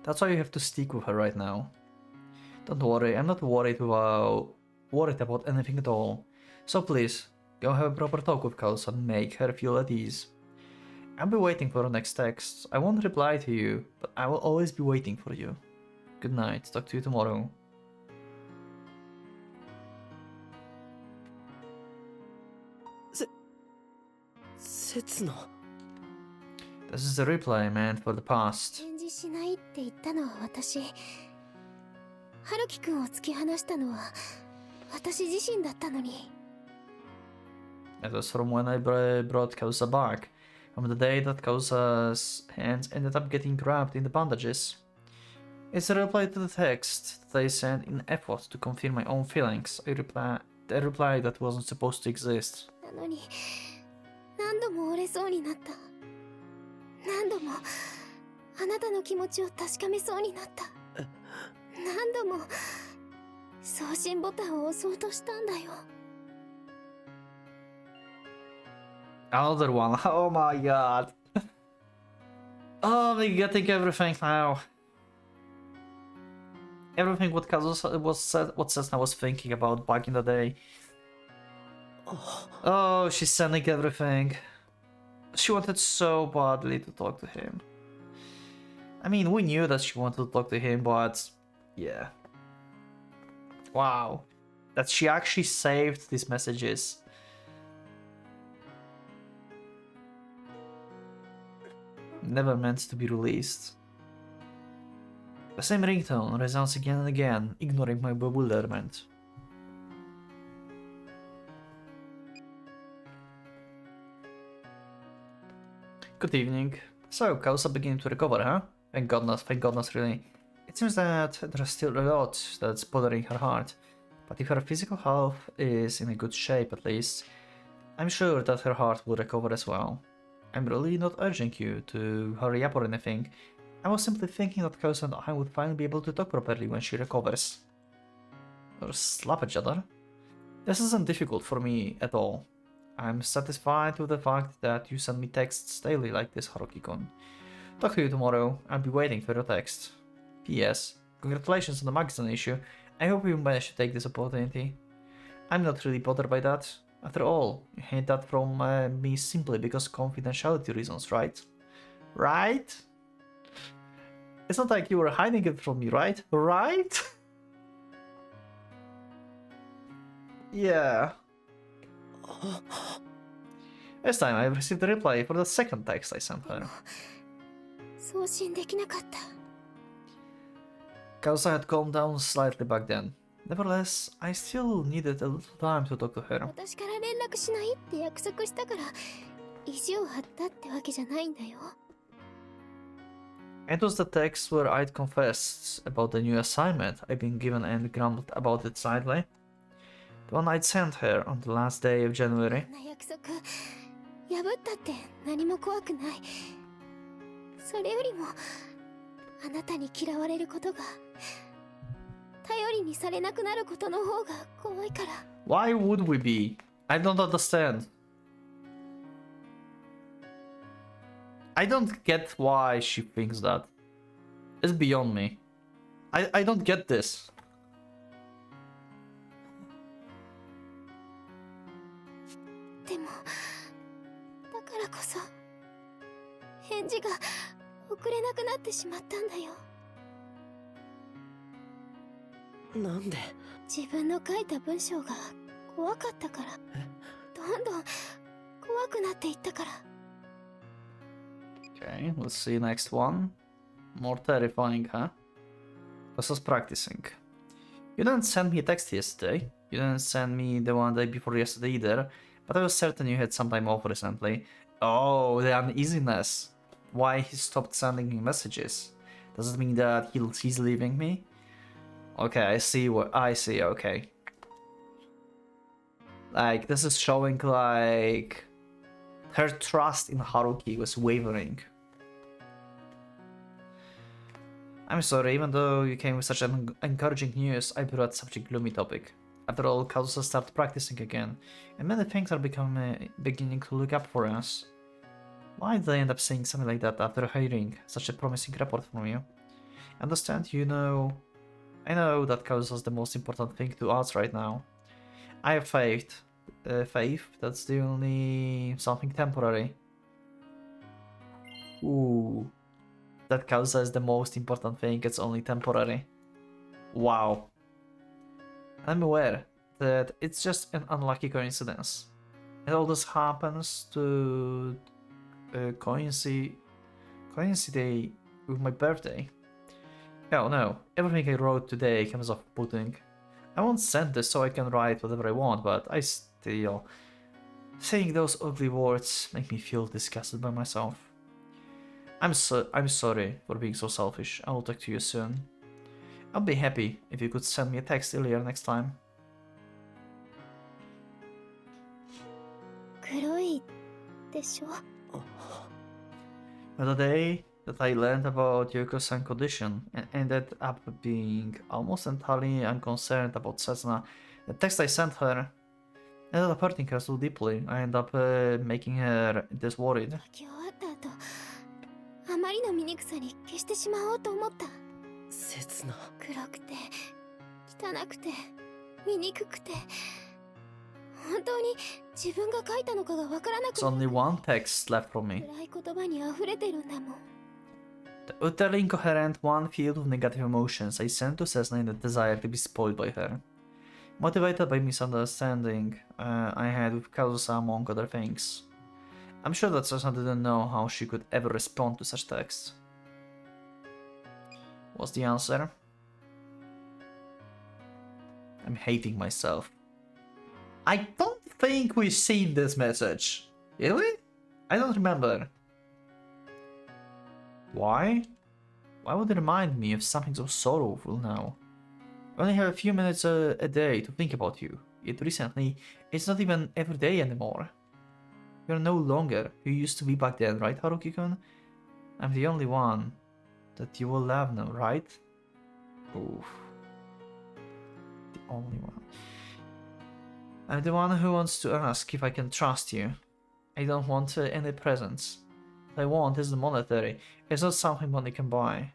That's why you have to stick with her right now. Don't worry, I'm not worried about anything at all. So please, go have a proper talk with Kazusa and make her feel at ease. I'll be waiting for the next text. I won't reply to you, but I will always be waiting for you. Good night. Talk to you tomorrow. Setsuna. This is a reply meant for the past. 返事しないって言ったのは私。春樹くんを突き放したのは私自身だったのに。It was from when I brought Kausa back. From the day that Kausa's hands ended up getting wrapped in the bandages. It's a reply to the text that I sent in effort to confirm my own feelings. A reply that wasn't supposed to exist. なのに何度も折れそうになった。何度もあなたの気持ちを確かめそうになった。何度も送信ボタンを押そうとしたんだよ。Another one. Oh my god. Oh, I'm getting everything now. Everything what Setsuna was thinking about back in the day. Oh, she's sending everything. She wanted so badly to talk to him. I mean, we knew that she wanted to talk to him, but yeah. Wow. That she actually saved these messages. Never meant to be released. The same ringtone resounds again and again, ignoring my bewilderment. Good evening. So, Kausa beginning to recover, huh? Thank goodness, really. It seems that there's still a lot that's bothering her heart, but if her physical health is in a good shape at least, I'm sure that her heart will recover as well. I'm really not urging you to hurry up or anything. I was simply thinking that Kausa and I would finally be able to talk properly when she recovers. Or slap each other. This isn't difficult for me at all. I'm satisfied with the fact that you send me texts daily like this, Haruki-kun. Talk to you tomorrow. I'll be waiting for your text. P.S. Congratulations on the magazine issue. I hope you managed to take this opportunity. I'm not really bothered by that. After all, you hid that from me simply because confidentiality reasons, right? Right? It's not like you were hiding it from me, right? Right? Yeah. This time I've received a reply for the second text I sent her. 送信できなかった。 Kausa had calmed down slightly back then. Nevertheless, I still needed a little time to talk to her. 私から連絡しないって約束したから意地を張ったってわけじゃないんだよ。 It was the text where I'd confessed about the new assignment I'd been given and grumbled about it slightly. The one I'd sent her on the last day of January. こんな約束破ったって何も怖くない。それよりもあなたに嫌われることが頼りにされなくなることの方が怖いから。 Why would we be? I don't understand. I don't get why she thinks that. It's beyond me. I don't get this. でもだからこそ返事が送れなくなってしまったんだよ。なんで？自分の書いた文章が怖かったから。どんどん怖くなっていったから。 Okay, let's see next one. More terrifying, huh? This was practicing. You didn't send me a text yesterday. You didn't send me the one day before yesterday either. But I was certain you had some time off recently. Oh, the uneasiness. Why he stopped sending me messages? Does it mean that he's leaving me? Okay, I see what I see, okay. Like, this is showing like her trust in Haruki was wavering. I'm sorry, even though you came with such an encouraging news, I brought such a gloomy topic. After all, Kazusa started practicing again, and many things are beginning to look up for us. Why did I end up saying something like that after hearing such a promising report from you? Understand, I know that Kazusa's the most important thing to us right now. I have faith. That's the only something temporary. Ooh. That Kazusa is the most important thing, it's only temporary. Wow. I'm aware that it's just an unlucky coincidence. And all this happens to coincide with my birthday. Oh no, everything I wrote today comes off pudding. I won't send this so I can write whatever I want, but I still... Saying those ugly words make me feel disgusted by myself. I'm sorry for being so selfish. I will talk to you soon. I'll be happy if you could send me a text earlier next time. 黒いでしょ The day that I learned about Yuko-san's condition and ended up being almost entirely unconcerned about Setsuna, the text I sent her ended up hurting her so deeply. I ended up making her this worried. 書き終わった後あまりの醜さに消してしまおうと思った刹那黒くて汚くて醜くて本当に自分が書いたのかがわからなく There's only one text left from me. 暗い言葉に溢れてるんだもん The utterly incoherent one filled with negative emotions I sent to Setsuna in the desire to be spoiled by her. Motivated by misunderstanding I had with Kazusa among other things. I'm sure that Setsuna didn't know how she could ever respond to such texts. What's the answer? I'm hating myself. I don't think we've seen this message. Really? I don't remember. Why? Why would it remind me of something so sorrowful now? I only have a few minutes a day to think about you. Yet recently, it's not even every day anymore. You're no longer who you used to be back then, right, Haruki-kun? I'm the only one that you will love now, right? Oof. The only one. I'm the one who wants to ask if I can trust you. I don't want any presents. What I want is the monetary. It's not something money can buy.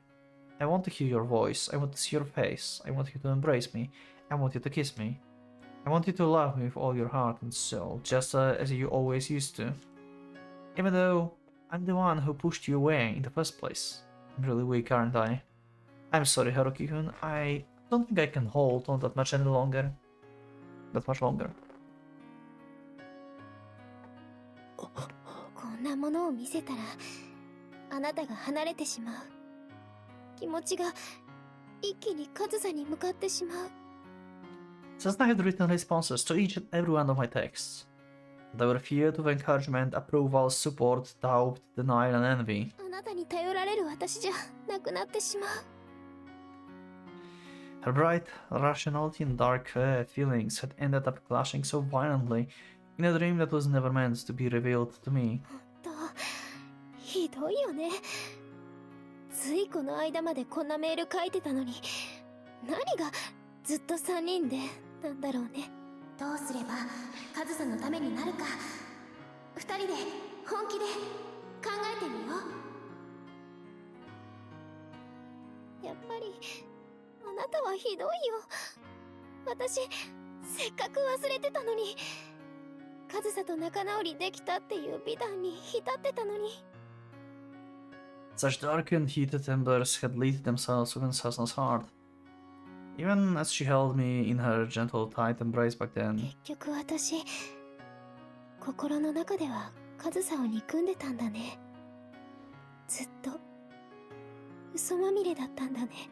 I want to hear your voice. I want to see your face. I want you to embrace me. I want you to kiss me. I want you to love me with all your heart and soul, just as you always used to. Even though I'm the one who pushed you away in the first place. I'm really weak, aren't I? I'm sorry, Haruki-kun. I don't think I can hold on that much any longer. That much longer. こんなものを見せたらあなたが離れてしまう気持ちが一気にカズサに向かってしまう Setsuna had written responses to each and every one of my texts. They were filled with encouragement, approval, support, doubt, denial, and envy. あなたに頼られる私じゃなくなってしまう Her bright rationality and dark feelings had ended up clashing so violently in a dream that was never meant to be revealed to me. とひどいよねついこの間までこんなメール書いてたのに何がずっと3人でなんだろうねどうすればカズサのためになるか2人で本気で考えてみようやっぱりあなたはひどいよ私せっかく忘れてたのにカズサと仲直りできたっていう美談に浸ってたのに Such dark and heated embers had lit themselves within Setsuna's heart. Even as she held me in her gentle, tight embrace back then. 結局私心の中ではカズサを憎んでたんだねずっと嘘まみれだったんだね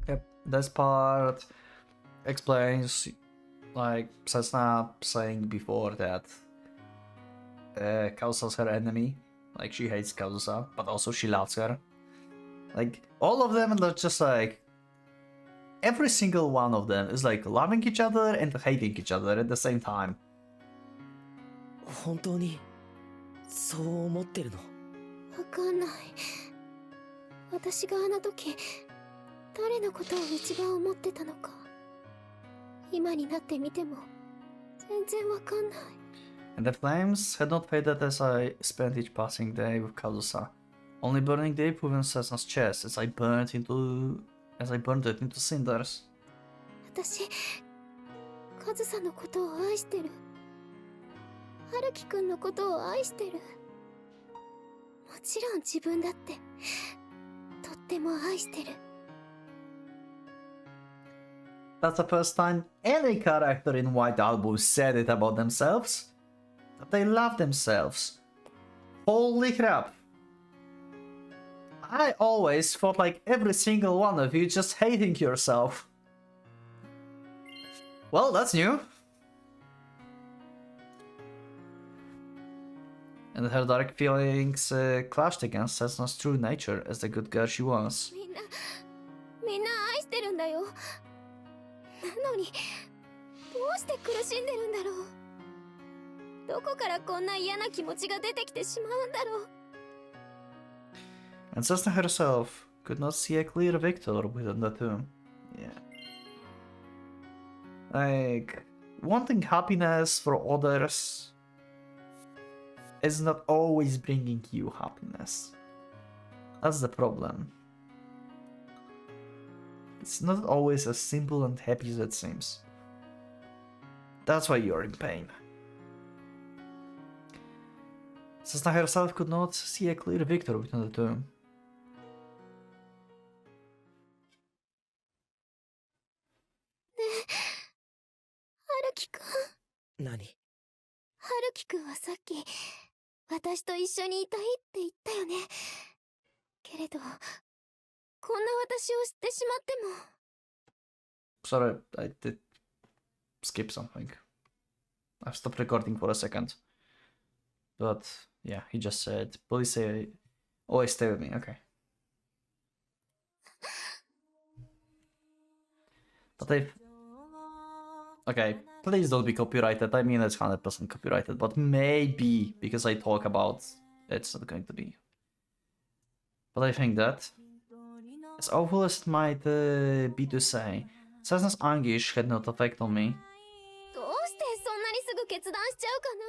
Yep, this part explains, like, Setsuna saying before that Kazusa's her enemy. Like, she hates Kazusa, but also she loves her. Like, all of them are just like... Every single one of them is like loving each other and hating each other at the same time. 本当にそう思ってるのわかんない私があの時誰のことを一番思ってたのか今になってみても全然わかんない And the flames had not faded as I spent each passing day with Kazusa, only burning deep within Setsuna's chest as I burned it into cinders. 私カズサのことを愛してる春樹くんのことを愛してるちろん自分だってとっても愛してる。 That's the first time any character in White Album said it about themselves. That they love themselves. Holy crap. I always felt like every single one of you just hating yourself. Well, that's new. And her dark feelings clashed against Setsuna's true nature as the good girl she was. みんな愛してるんだよ。なのにどうして苦しんでるんだろう。どこからこんな嫌な気持ちが出てきてしまうんだろう。 And Setsuna herself could not see a clear victor within the two. Yeah. Like, wanting happiness for others is not always bringing you happiness. That's the problem. It's not always as simple and happy as it seems. That's why you're in pain. Setsuna herself could not see a clear victor between the two. 春樹くん。何？春樹くんはさっき私と一緒にいたいって言ったよね。けれどこんな私を知ってしまっても。 Sorry, I did skip something. I've stopped recording for a second. But yeah, he just said, please say, always stay with me, okay. But if... Okay, please don't be copyrighted. I mean, it's 100% copyrighted, but maybe because I talk about it's not going to be. But I think that, as awful as it might be to say, Setsuna's anguish had no effect on me. どうしてそんなにすぐ決断しちゃうかな。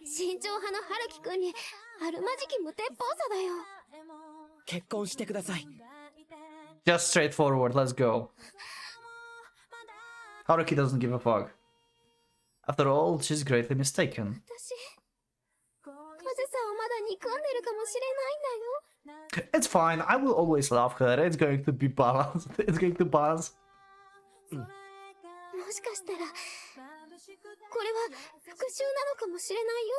慎重派の春樹くんにあるまじき無鉄砲さだよ。結婚してください。 Just straightforward, let's go. Haruki doesn't give a fuck. After all, she's greatly mistaken. 私、カズさんをまだ憎んでるかもしれないんだよ。 It's fine, I will always love her. It's going to be balanced. It's going to balance. もしかしたらこれは復讐なのかもしれないよ。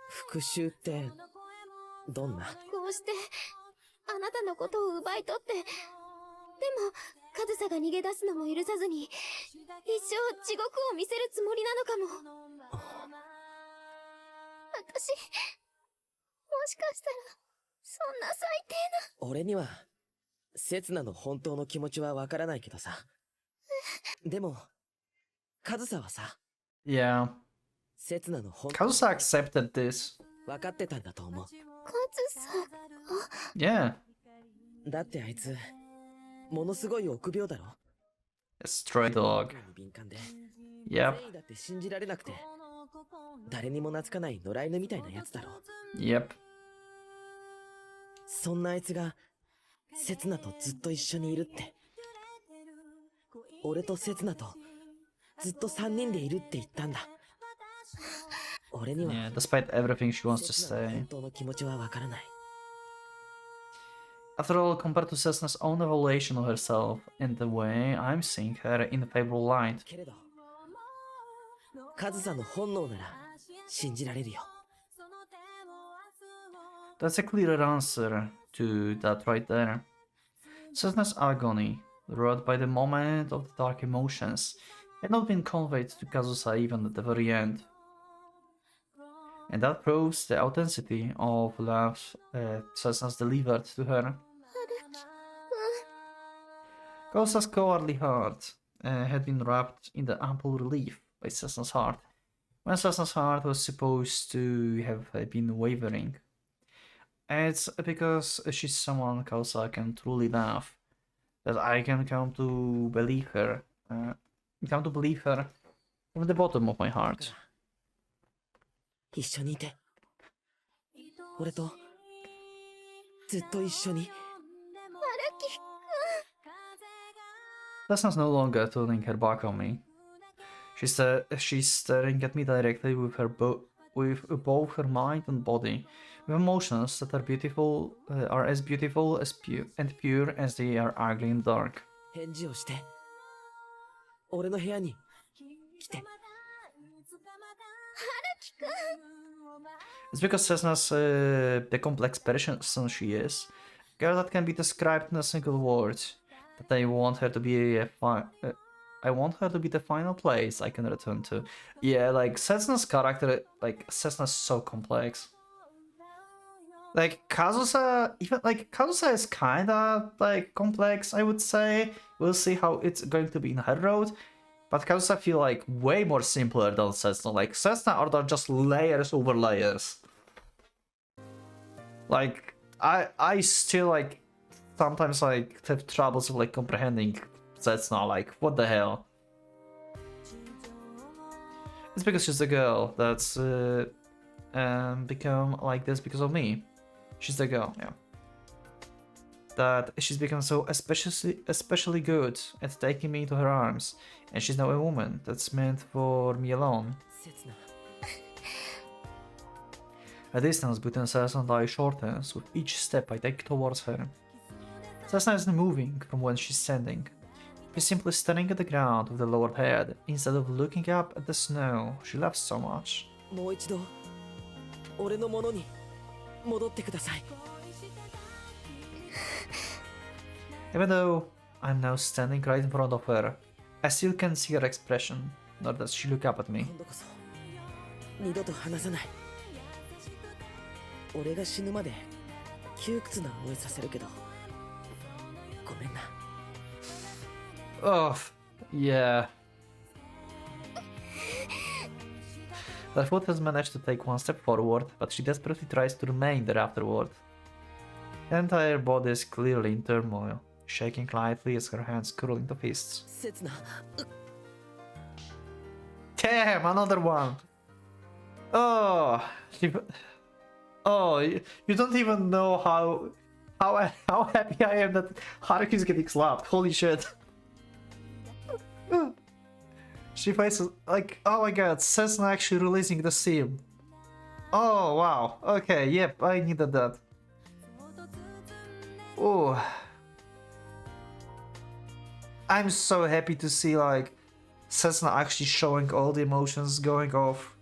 復讐ってどんな？こうしてあなたのことを奪い取って、でもカズサが逃げ出すのも許さずに一生地獄を見せるつもりなのかも。私、もしかしたらそんな最低な。俺には刹那の本当の気持ちはわからないけどさ。でもカズサはさ、 Yeah. 刹那の本 Kazusa accepted this. 分かってたんだと思う。カズサが Yeah. だってあいつものすごい臆病だろ。 A stray dog. 敏感で。 Yep. 善意だって信じられなくて、誰にも懐かない野良犬みたいなやつだろ。 Yep. そんなあいつが刹那とずっと一緒にいるって。俺と刹那とずっと3人でいるって言ったんだ。俺には Yeah, despite everything she wants to 刹那の say. 本当の気持ちはわからない。 After all, compared to Setsuna's own evaluation of herself, in the way I'm seeing her in a favorable light. けれど、カズサの本能なら信じられるよ。 That's a clearer answer to that right there. Setsuna's agony, wrought by the moment of the dark emotions, had not been conveyed to Kazusa even at the very end. And that proves the authenticity of love Setsuna's delivered to her. Kazusa's cowardly heart had been wrapped in the ample relief by Setsuna's heart, when Setsuna's heart was supposed to have been wavering. It's because she's someone Kazusa can truly love that I can come to believe her. From the bottom of my heart. 一緒にいて。俺とずっと一緒に。 Setsuna's no longer turning her back on me. She's staring at me directly with with both her mind and body, with emotions that are beautiful, are as beautiful as and pure as they are ugly and dark. 返事をして。俺の部屋に来て。 It's because Sesna's the complex person she is, a girl that can be described in a single word. That I want her to be I want her to be the final place I can return to. Yeah, like Setsna's character, like Setsna's so complex. Like Kazusa, even like Kazusa is kinda like complex, I would say. We'll see how it's going to be in her road. But Kazusa feel like way more simpler than Setsuna. Like Setsuna are just layers over layers. Like I still like sometimes like have troubles with like comprehending Setsuna. Like what the hell? It's because she's the girl that's become like this because of me. She's the girl, yeah. That she's become so especially good at taking me into her arms, and she's now a woman that's meant for me alone. 刹那 A distance between Setsuna and I shortens with each step I take towards her. Setsuna isn't moving from when she's standing. She's simply staring at the ground with a lowered head, instead of looking up at the snow she loves so much. もう一度俺のものに戻ってください。 Even though I'm now standing right in front of her, I still can see her expression, nor does she look up at me. 今度こそ二度と話さない。俺が死ぬまで窮屈な思いさせるけどごめんな。 Oh, yeah. The foot has managed to take one step forward, but she desperately tries to remain there afterward. Her entire body is clearly in turmoil, shaking lightly as her hands curl into fists. 刹那 Damn, another one! Oh, you don't even know how happy I am that Haruki's getting slapped. Holy shit. She faces like, oh my god, Setsuna actually releasing the seam. Oh wow, okay, yep, I needed that. Oh, I'm so happy to see like Setsuna actually showing all the emotions going off.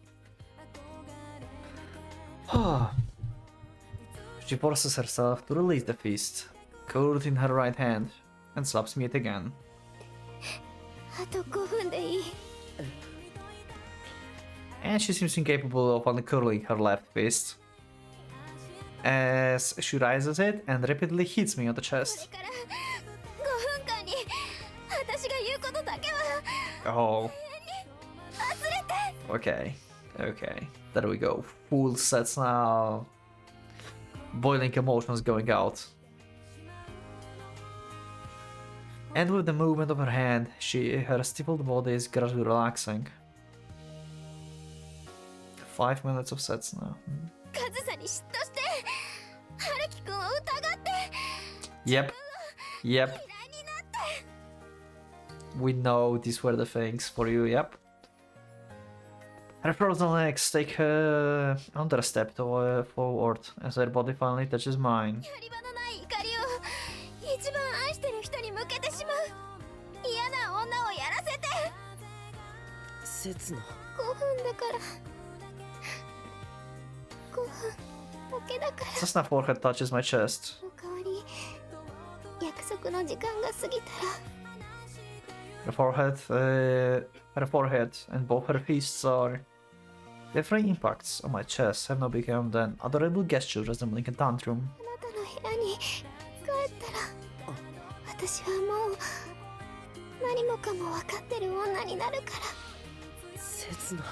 She forces herself to release the fist, curled in her right hand, and slaps me it again. あと5分でいい。 And she seems incapable of uncurling her left fist, as she raises it and repeatedly hits me on the こ chest. れから5分間に私が言うことだけは Oh, 忘れて。 okay, there we go. Full sets now. Boiling emotions going out. And with the movement of her hand, her stiffled body is gradually relaxing. 5 minutes of Setsuna. カズサに嫉妬して春樹くんを疑って Yep. 嫌いになって We know these were the things for you, yep. Her frozen legs take another step forward as her body finally touches mine. やり場のない怒りを一番愛してる人に向けてしまう嫌な女をやらせて刹那 5分だから5分だけだから Setsuna forehead touches my chest. その代わり約束の時間が過ぎたら Her forehead and both her fists are. The three impacts on my chest have now become an adorable gesture resembling a tantrum. あなたの部屋に帰ったら私はもう何もかも分かってる女になるから刹那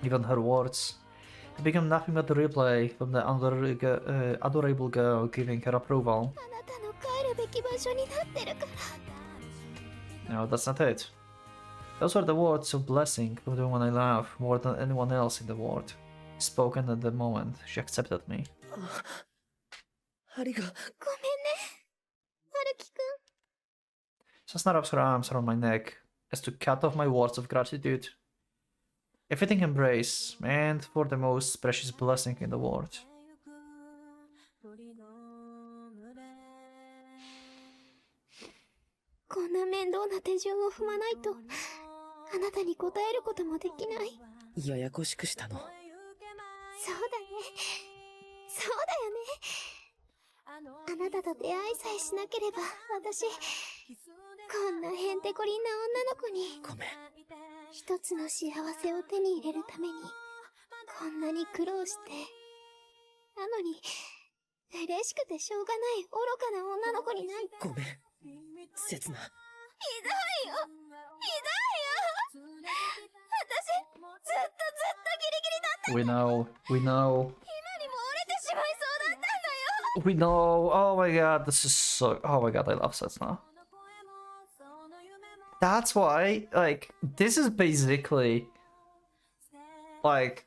Even her words have become nothing but a replay from the adorable girl giving her approval. あなたの帰るべき場所になってるから No, that's not it. Those were the words of blessing from the woman I love more than anyone else in the world. Spoken at the moment she accepted me. 針が ごめんね春樹くん Setsuna wraps her arms around my neck as to cut off my words of gratitude. a fitting embrace, and for the most precious blessing in the world. こんな面倒な手順を踏まないと、あなたに答えることもできない。ややこしくしたの。そうだね。そうだよね。あなたと出会いさえしなければ、私、こんなへんてこりんな女の子に、ごめん。一つの幸せを手に入れるために、こんなに苦労して。なのに、嬉しくてしょうがない愚かな女の子になんて。ごめん。せつな。ひどいよ。ひどいよ。私、ずっとギリギリだった。 We know. 今にも折れてしまいそうだったんだよ。 We know. Oh my god, this is so. Oh my god, I love Setsuna. That's why, like, this is basically like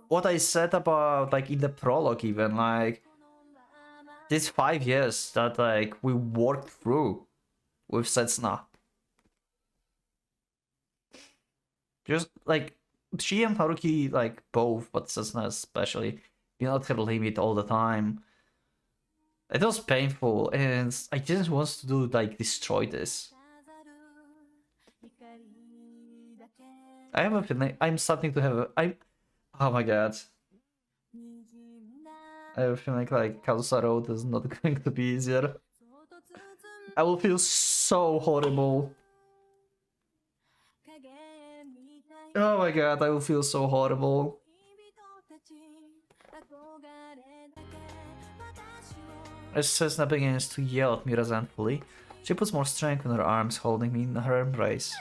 what I said about, like, in the prologue, even like these 5 years that like we worked through with Setsuna. Just like she and Haruki, like both, but Setsuna especially, been at her limit all the time. It was painful, and I didn't want to do like destroy this. I have a feeling I'm starting to have a. Oh my god. I have a feeling like Kazusa Road is not going to be easier. I will feel so horrible. Oh my god, I will feel so horrible. As Setsuna begins to yell at me resentfully, she puts more strength in her arms, holding me in her embrace.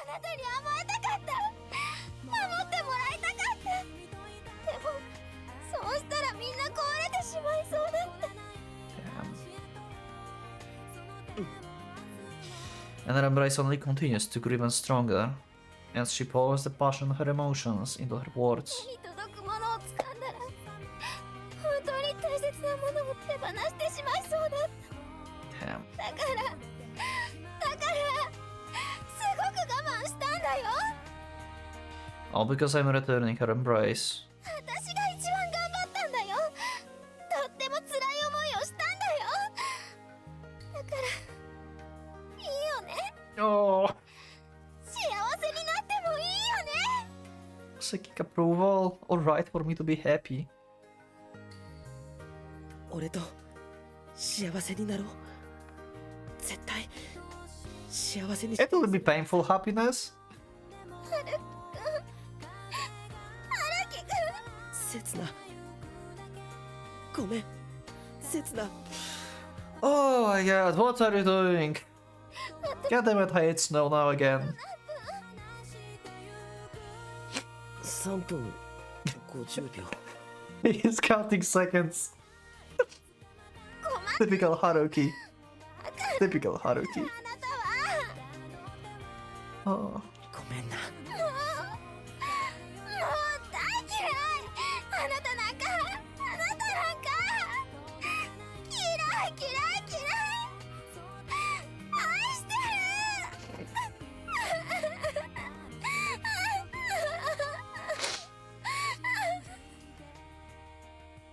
And her embrace only continues to grow even stronger, as she pours the passion of her emotions into her words. Damn. All because I'm returning her embrace. Oh. Psychic approval. Alright for me to be happy. 俺と幸せになろう。絶対幸せに。 It will be painful happiness. せつな。ごめん。せつな。 Oh my god, what are you doing? God damn it, I hate snow now again. 3分50秒。 He's counting seconds. Typical Haruki. Typical Haruki. Oh. ごめんな。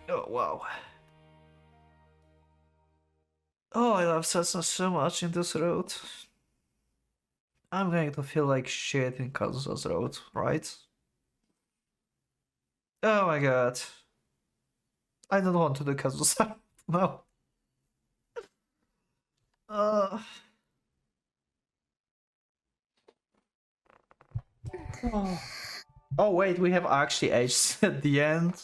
Oh wow. Oh, I love Setsuna so much in this road. I'm going to feel like shit in Kazusa's road, right? Oh my god. I don't want to do Kazusa. No. Oh. Oh wait, we have actually aged at the end.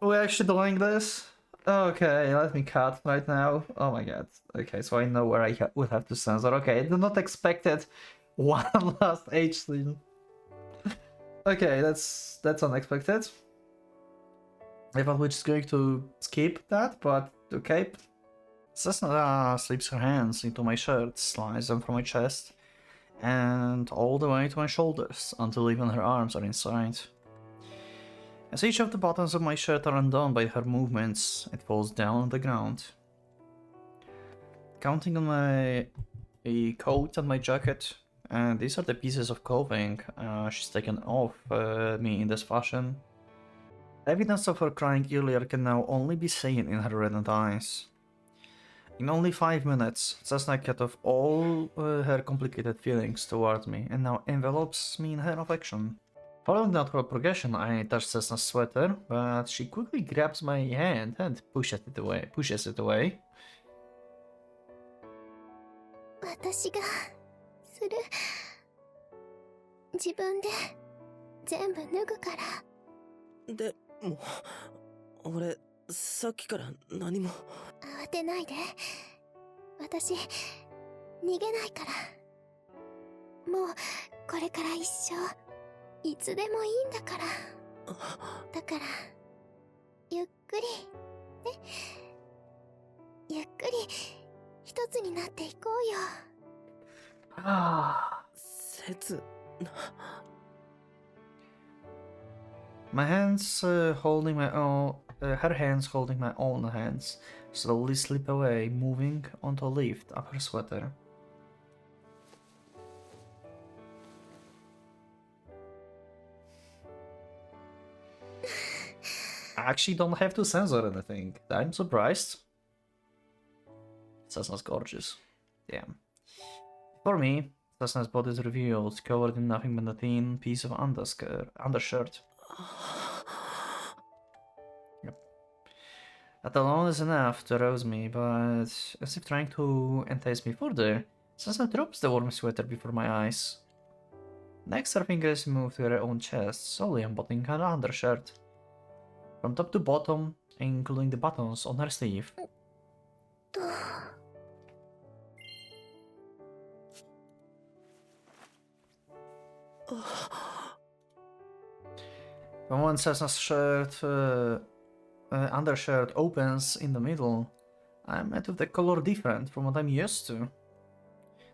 We're actually doing this? Okay, let me cut right now. Oh my god. Okay, so I know where I would have to censor. Okay, I did not expect it. One last age scene. Okay, that's unexpected. I thought we're just going to skip that, but okay. Setsuna slips her hands into my shirt, slides them from my chest, and all the way to my shoulders, until even her arms are inside. As each of the buttons of my shirt are undone by her movements, it falls down on the ground. Counting on my coat and my jacket, And these are the pieces of clothing she's taken off me in this fashion. Evidence of her crying earlier can now only be seen in her reddened eyes. In only 5 minutes, Setsuna cut off all her complicated feelings towards me and now envelopes me in her affection. Following natural progression, I touch Setsuna's sweater, but she quickly grabs my hand and pushes it away. 私がする。自分で全部脱ぐから。でも、俺、さっきから何も。慌てないで。私、逃げないから。もう、これから一生、いつでもいいんだから。だから、ゆっくり、ね。ゆっくり、一つになっていこうよ。せつな。My hands holding my own, her hands holding my own hands, slowly slip away, moving onto a lift of her sweater. I actually don't have to censor anything. I'm surprised. Setsuna's gorgeous. Damn. For me, Setsuna's body is revealed, covered in nothing but a thin piece of undershirt. Yep. That alone is enough to arouse me, but as if trying to entice me further, Setsuna drops the warm sweater before my eyes. Next, her fingers move to her own chest, slowly unbuttoning her undershirt. From top to bottom, including the buttons on her sleeve. When one Setsuna's undershirt opens in the middle, I'm met with a color different from what I'm used to.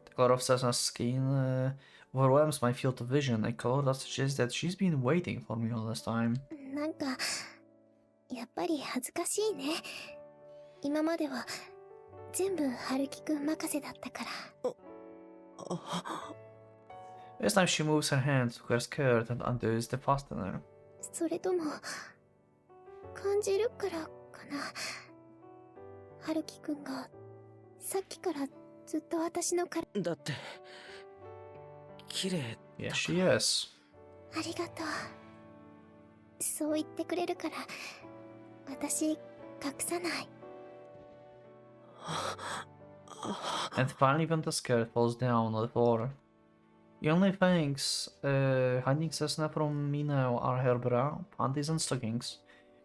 The color of Setsuna's skin overwhelms my field of vision, a color that suggests that she's been waiting for me all this time. なんか、やっぱり恥ずかしいね。今までは全部春樹くん任せだったから。This time she moves her hand to her skirt and undoes the fastener. それとも感じるからかな。春樹くんがさっきからずっと私のから。だって綺麗。Yes, she is. ありがとう。そう言ってくれるから私隠さない。And finally, when the skirt falls down on the floor, the only things hiding Setsuna from me now are her bra, panties, and stockings.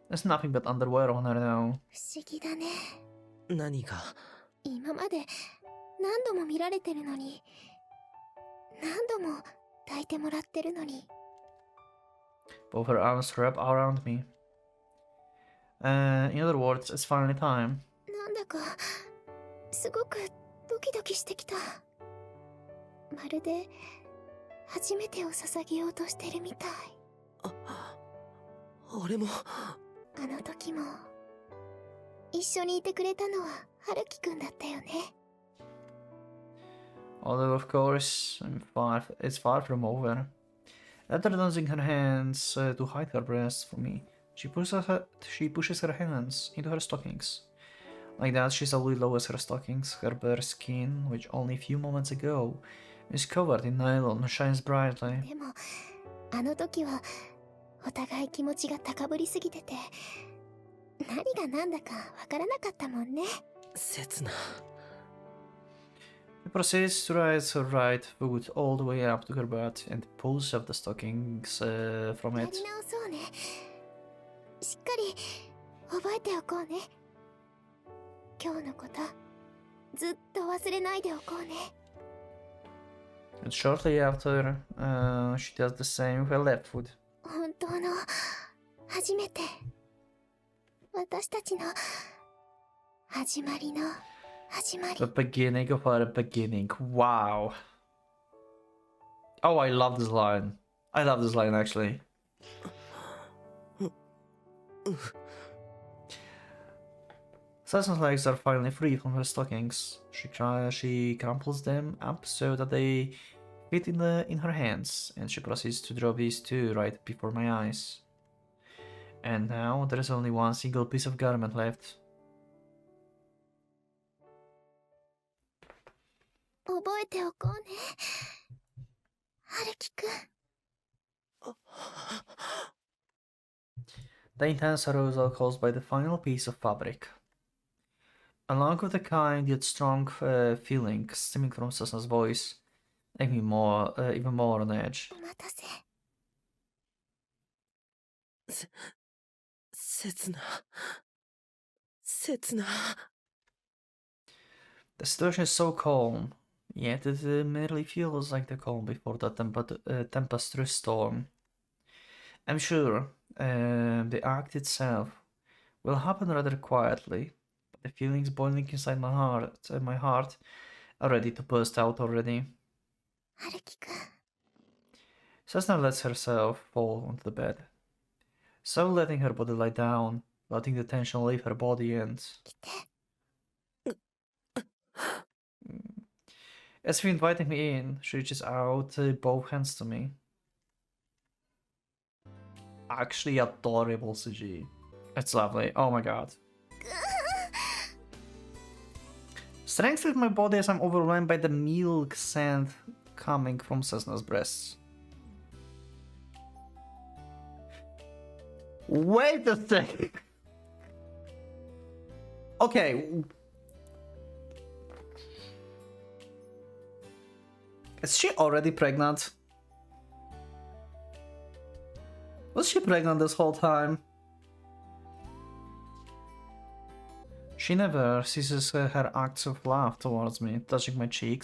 There's nothing but underwear on her now. 不思議だね。何が？今まで何度も見られてるのに、何度も抱いてもらってるのに。Both her arms wrap around me. In other words, it's finally time. なんだかすごくドキドキしてきた。まるで初めてを捧げようとしてるみたい。俺も。あの時も一緒にいてくれたのは春樹くんだったよね。Although, of course, it's far from over. After dancing her hands to hide her breasts from me, she pushes her hands into her stockings. Like that, she slowly lowers her stockings. Her bare skin, which only a few moments ago is covered in nylon, shines brightly. でもあの時はお互い気持ちが高ぶりすぎてて何が何だかわからなかったもんね。切な。He proceeds to raise her right foot all the way up to her butt and pulls off the stockings from や it. り直そうね。しっかり覚えておこうね。今日のことずっと忘れないでおこうね。And shortly after, she does the same with her left foot. 本当の初めて。私たちの始まりの始まり。 The beginning of our beginning. Wow. Oh, I love this line. I love this line, actually. Setsuna's legs are finally free from her stockings. She crumples them up so that they fit in her hands, and she proceeds to drop these two right before my eyes. And now there is only one single piece of garment left. 覚えておこうね。春樹くん。 The intense arousal caused by the final piece of fabric, along with the kind yet strong feeling stemming from Sesuna's voice, make me even more on edge. お待たせ。刹那。刹那。 The situation is so calm, yet it merely feels like the calm before the tempestuous storm. I'm sure the act itself will happen rather quietly, but the feelings boiling inside my heart are ready to burst out already. 春樹くん。 Setsuna lets herself fall onto the bed, so letting her body lie down, letting the tension leave her body and... As if inviting me in, she reaches out both hands to me. Actually adorable CG. It's lovely. Oh my god. Strength with my body as I'm overwhelmed by the milk scent coming from Sesuna's breasts. Wait a second. Okay. Is she already pregnant? Was she pregnant this whole time? She never ceases her acts of love towards me, touching my cheek,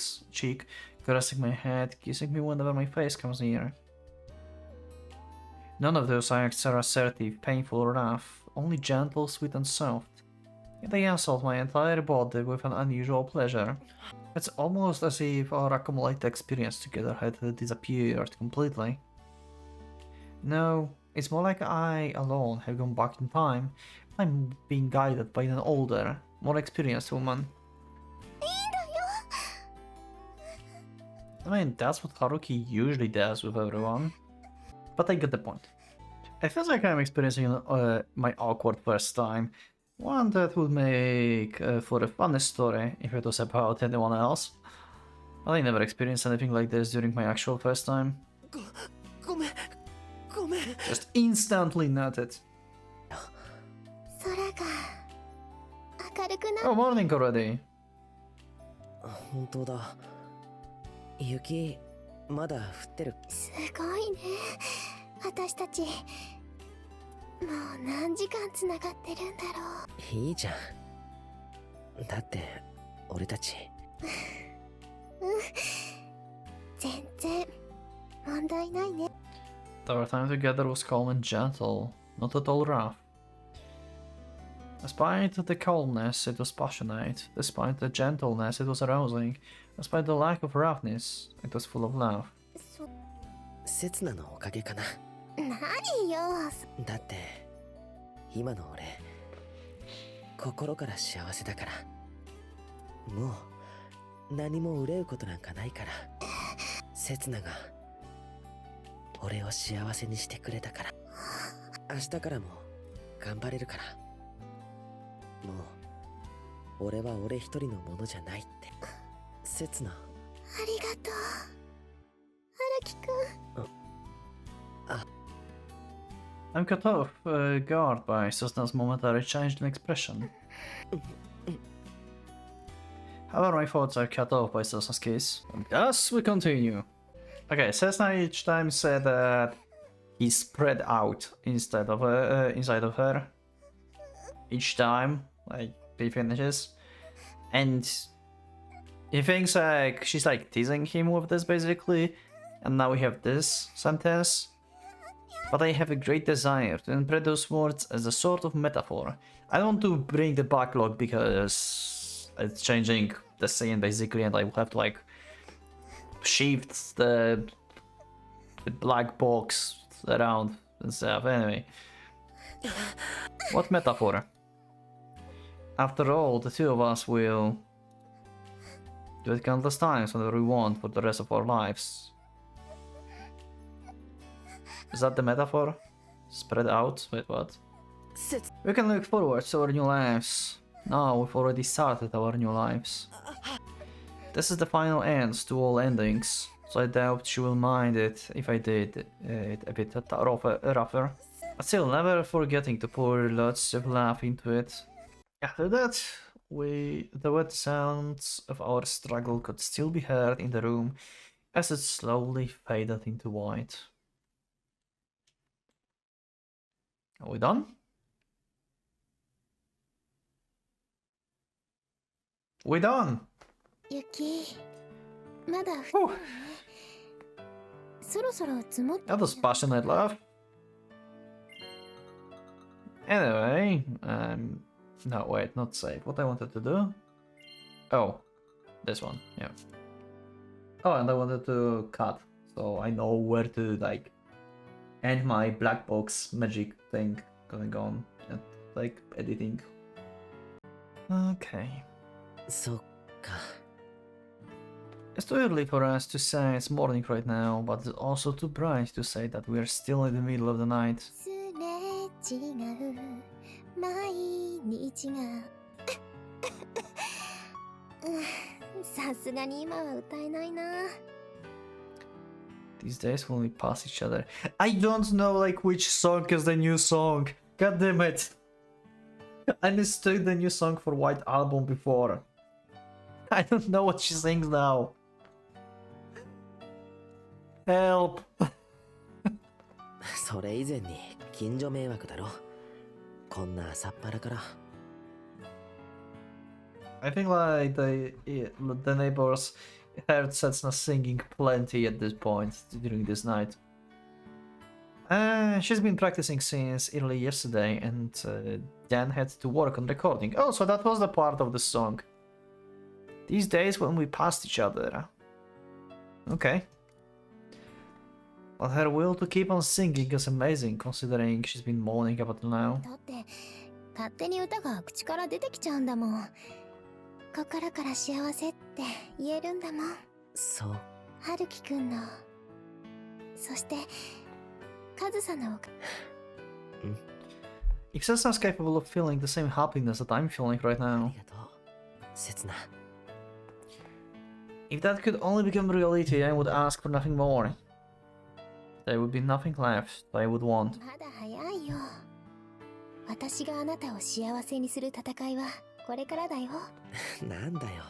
caressing my head, kissing me whenever my face comes near. None of those acts are assertive, painful, or rough, only gentle, sweet, and soft. Yet they assault my entire body with an unusual pleasure. It's almost as if our accumulated experience together had disappeared completely. No, it's more like I alone have gone back in time. I'm being guided by an older, more experienced woman. I mean, that's what Haruki usually does with everyone. But I get the point. It feels like I'm experiencing my awkward first time. One that would make for a funny story if it was about anyone else. But I never experienced anything like this during my actual first time. Just instantly nutted. Oh, morning already. 本当だ。雪まだ降ってる。すごいね。私たち。もう何時間つながってるんだろう。いいじゃん。だって俺たち。全然問題ないね。 Our time together was calm and gentle, not at all rough. Despite the calmness, it was passionate. Despite the gentleness, it was arousing. Despite the lack of roughness, it was full of love. 刹那のおかげかな。何よ。だって今の俺心から幸せだから。もう何も憂うことなんかないから。刹那が俺を幸せにしてくれたから。明日からも頑張れるから。もう俺は俺一人のものじゃないって。刹那。ありがとう。春樹くん。I'm caught off guard by Sesuna's momentary change in expression. However, my thoughts are cut off by Sesuna's kiss. And thus we continue. Okay, Setsuna each time said that he spread out inside of her. Each time, like, he finishes. And he thinks like she's like teasing him with this basically. And now we have this sentence. But I have a great desire to interpret those words as a sort of metaphor. I don't want to bring the backlog because it's changing the scene basically, and I will have to like shift the black box around and stuff. Anyway, what metaphor? After all, the two of us will do it countless times whenever we want for the rest of our lives. Is that the metaphor? Spread out? Wait, what? 節 We can look forward to our new lives. No, we've already started our new lives. This is the final ends to all endings, so I doubt she will mind it if I did it a bit rougher. But still, never forgetting to pour lots of laugh into it. After that, the wet sounds of our struggle could still be heard in the room as it slowly faded into white. Are we done? We're done! ユキまだ Whew. そろそろ積もって That was passionate laugh. Anyway, no wait, not save. What I wanted to do? Oh, this one, yeah. Oh, and I wanted to cut, so I know where to like end my black box magic thing going on and like editing. Okay. そっか It's too early for us to say it's morning right now, but it's also too bright to say that we're still in the middle of the night. すれ違う毎日がさすがに今は歌えないな These days when we pass each other. I don't know like which song is the new song. God damn it. I mistook the new song for White Album before. I don't know what she sings now. Help. それ以前に近所迷惑だろこんな朝っぱらから I think like the neighbors heard Setsuna singing plenty at this point during this night. She's been practicing since early yesterday and then had to work on recording. Oh, so that was the part of the song. These days when we passed each other. Okay. But her will to keep on singing is amazing considering she's been moaning up until now. だって勝手に歌が口から出てきちゃうんだもん心から幸せって言えるんだもんそう春樹くんのそしてカズさんの If Setsuna's capable of feeling the same happiness that I'm feeling right あ now, りがとう刹那 if that could only become reality, I would ask for nothing more. There would be nothing left I would want. まだ早いよ私があなたを幸せにする戦いはこれからだよなんだよ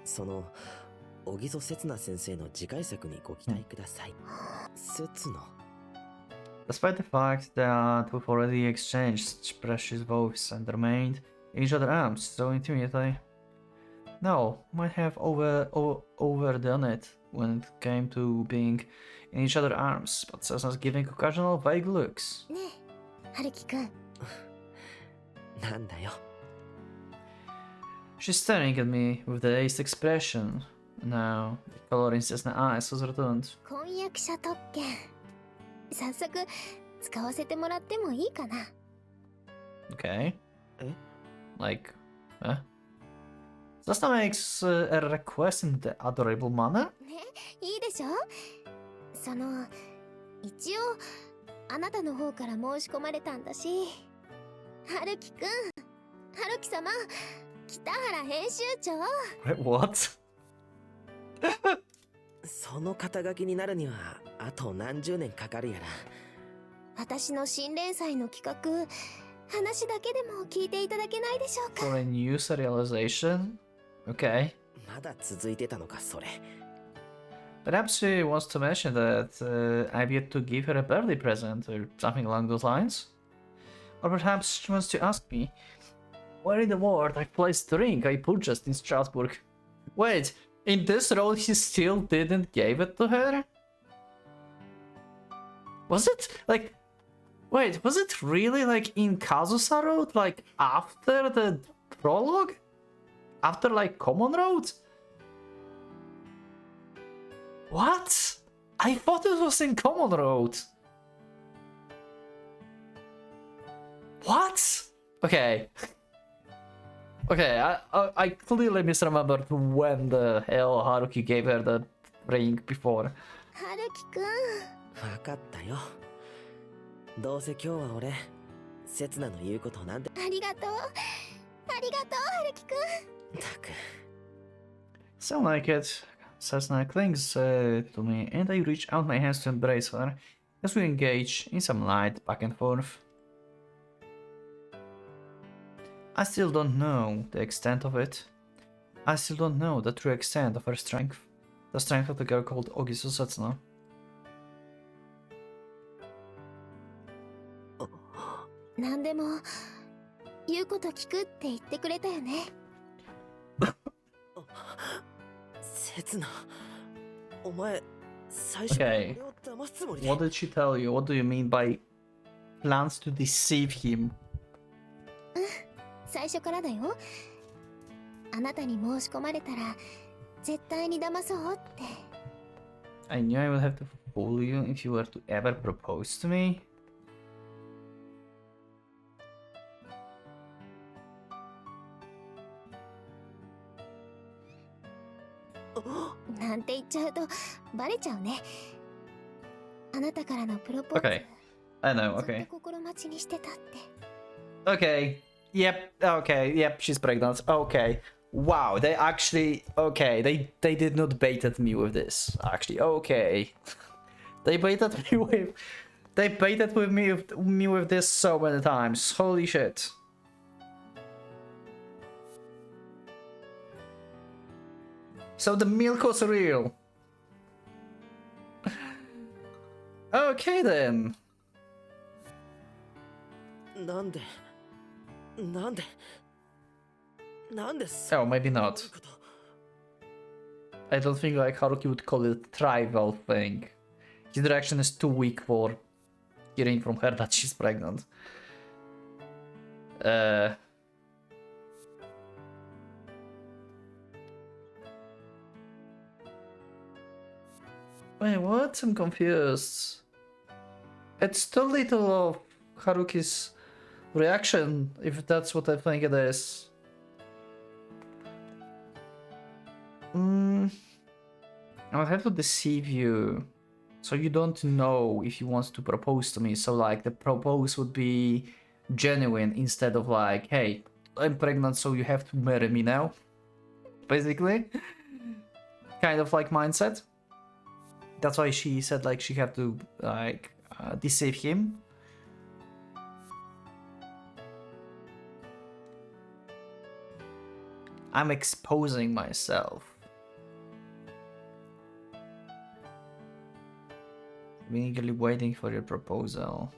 その小木曽刹那先生の次回作にご期待ください刹那 Despite the fact that we've already exchanged such precious vows and remained in each other's arms so intimately, no, might have overdone it when it came to being in each other's arms, but Setsuna's giving occasional vague looks. ねえ春樹くんなんだよ She's staring at me with the dazed expression. Now, the color in Setsuna's eyes has returned. 婚約者特権早速使わせてもらってもいいかな Okay. Eh? Like, huh? Setsuna makes a request in the adorable manner? ねいいでしょその一応あなたの方から申し込まれたんだし春樹くん春樹様北原編集長 Wait, what? その肩書きになるにはあと何十年かかるやら私の新連載の企画話だけでも聞いていただけないでしょうか For a new serialization? Okay. まだ続いてたのかそれ Perhaps she wants to mention that I've yet to give her a birthday present or something along those lines. Or perhaps she wants to ask me where in the world I placed the ring I purchased in Strasbourg. Wait, in this road he still didn't give it to her? Was it like... Wait, was it really like in Kazusa Road? Like after the prologue? After like Common Road? What? I thought it was in Common Road. What? Okay. Okay, I clearly misremembered when the hell Haruki gave her the ring before. 春樹くん分かったよどうせ今日は俺せつなの言うことなんでありがとう春樹くん。たく Sound like it. Setsuna clings to me, and I reach out my hands to embrace her as we engage in some light back and forth. I still don't know the extent of it. I still don't know the true extent of her strength. The strength of the girl called Ogisu Setsuna. なんでも言うこと聞くって言ってくれたよね。せつなお前最初 Okay. 俺を騙すつもりで What did she tell you? What do you mean by plans to deceive him? 最初からだよ。あなたに申し込まれたら絶対に騙そうって。 I knew I would have to fool you if you were to ever propose to me. なんて言っちゃうとバレちゃうね。あなたからのプロポーズ Okay. I know, ずっ okay. と心待ちにしてたって。 Okay. Yep. Okay. Yep. She's pregnant. Okay. Wow. They actually. Okay. They did not baited me with this. Actually. Okay. They baited me with. They baited with me with this so many times. Holy shit. So the milk was real. Okay then. なんで Oh, maybe not. I don't think like Haruki would call it a trivial thing. His reaction is too weak for hearing from her that she's pregnant. Wait, what? I'm confused. It's too little of Haruki's reaction, if that's what I think it is. I'll have to deceive you. So you don't know if he wants to propose to me. So like the propose would be genuine instead of like, hey, I'm pregnant so you have to marry me now. Basically. Kind of like mindset. That's why she said like she had to like deceive him. I'm exposing myself. I'm eagerly waiting for your proposal.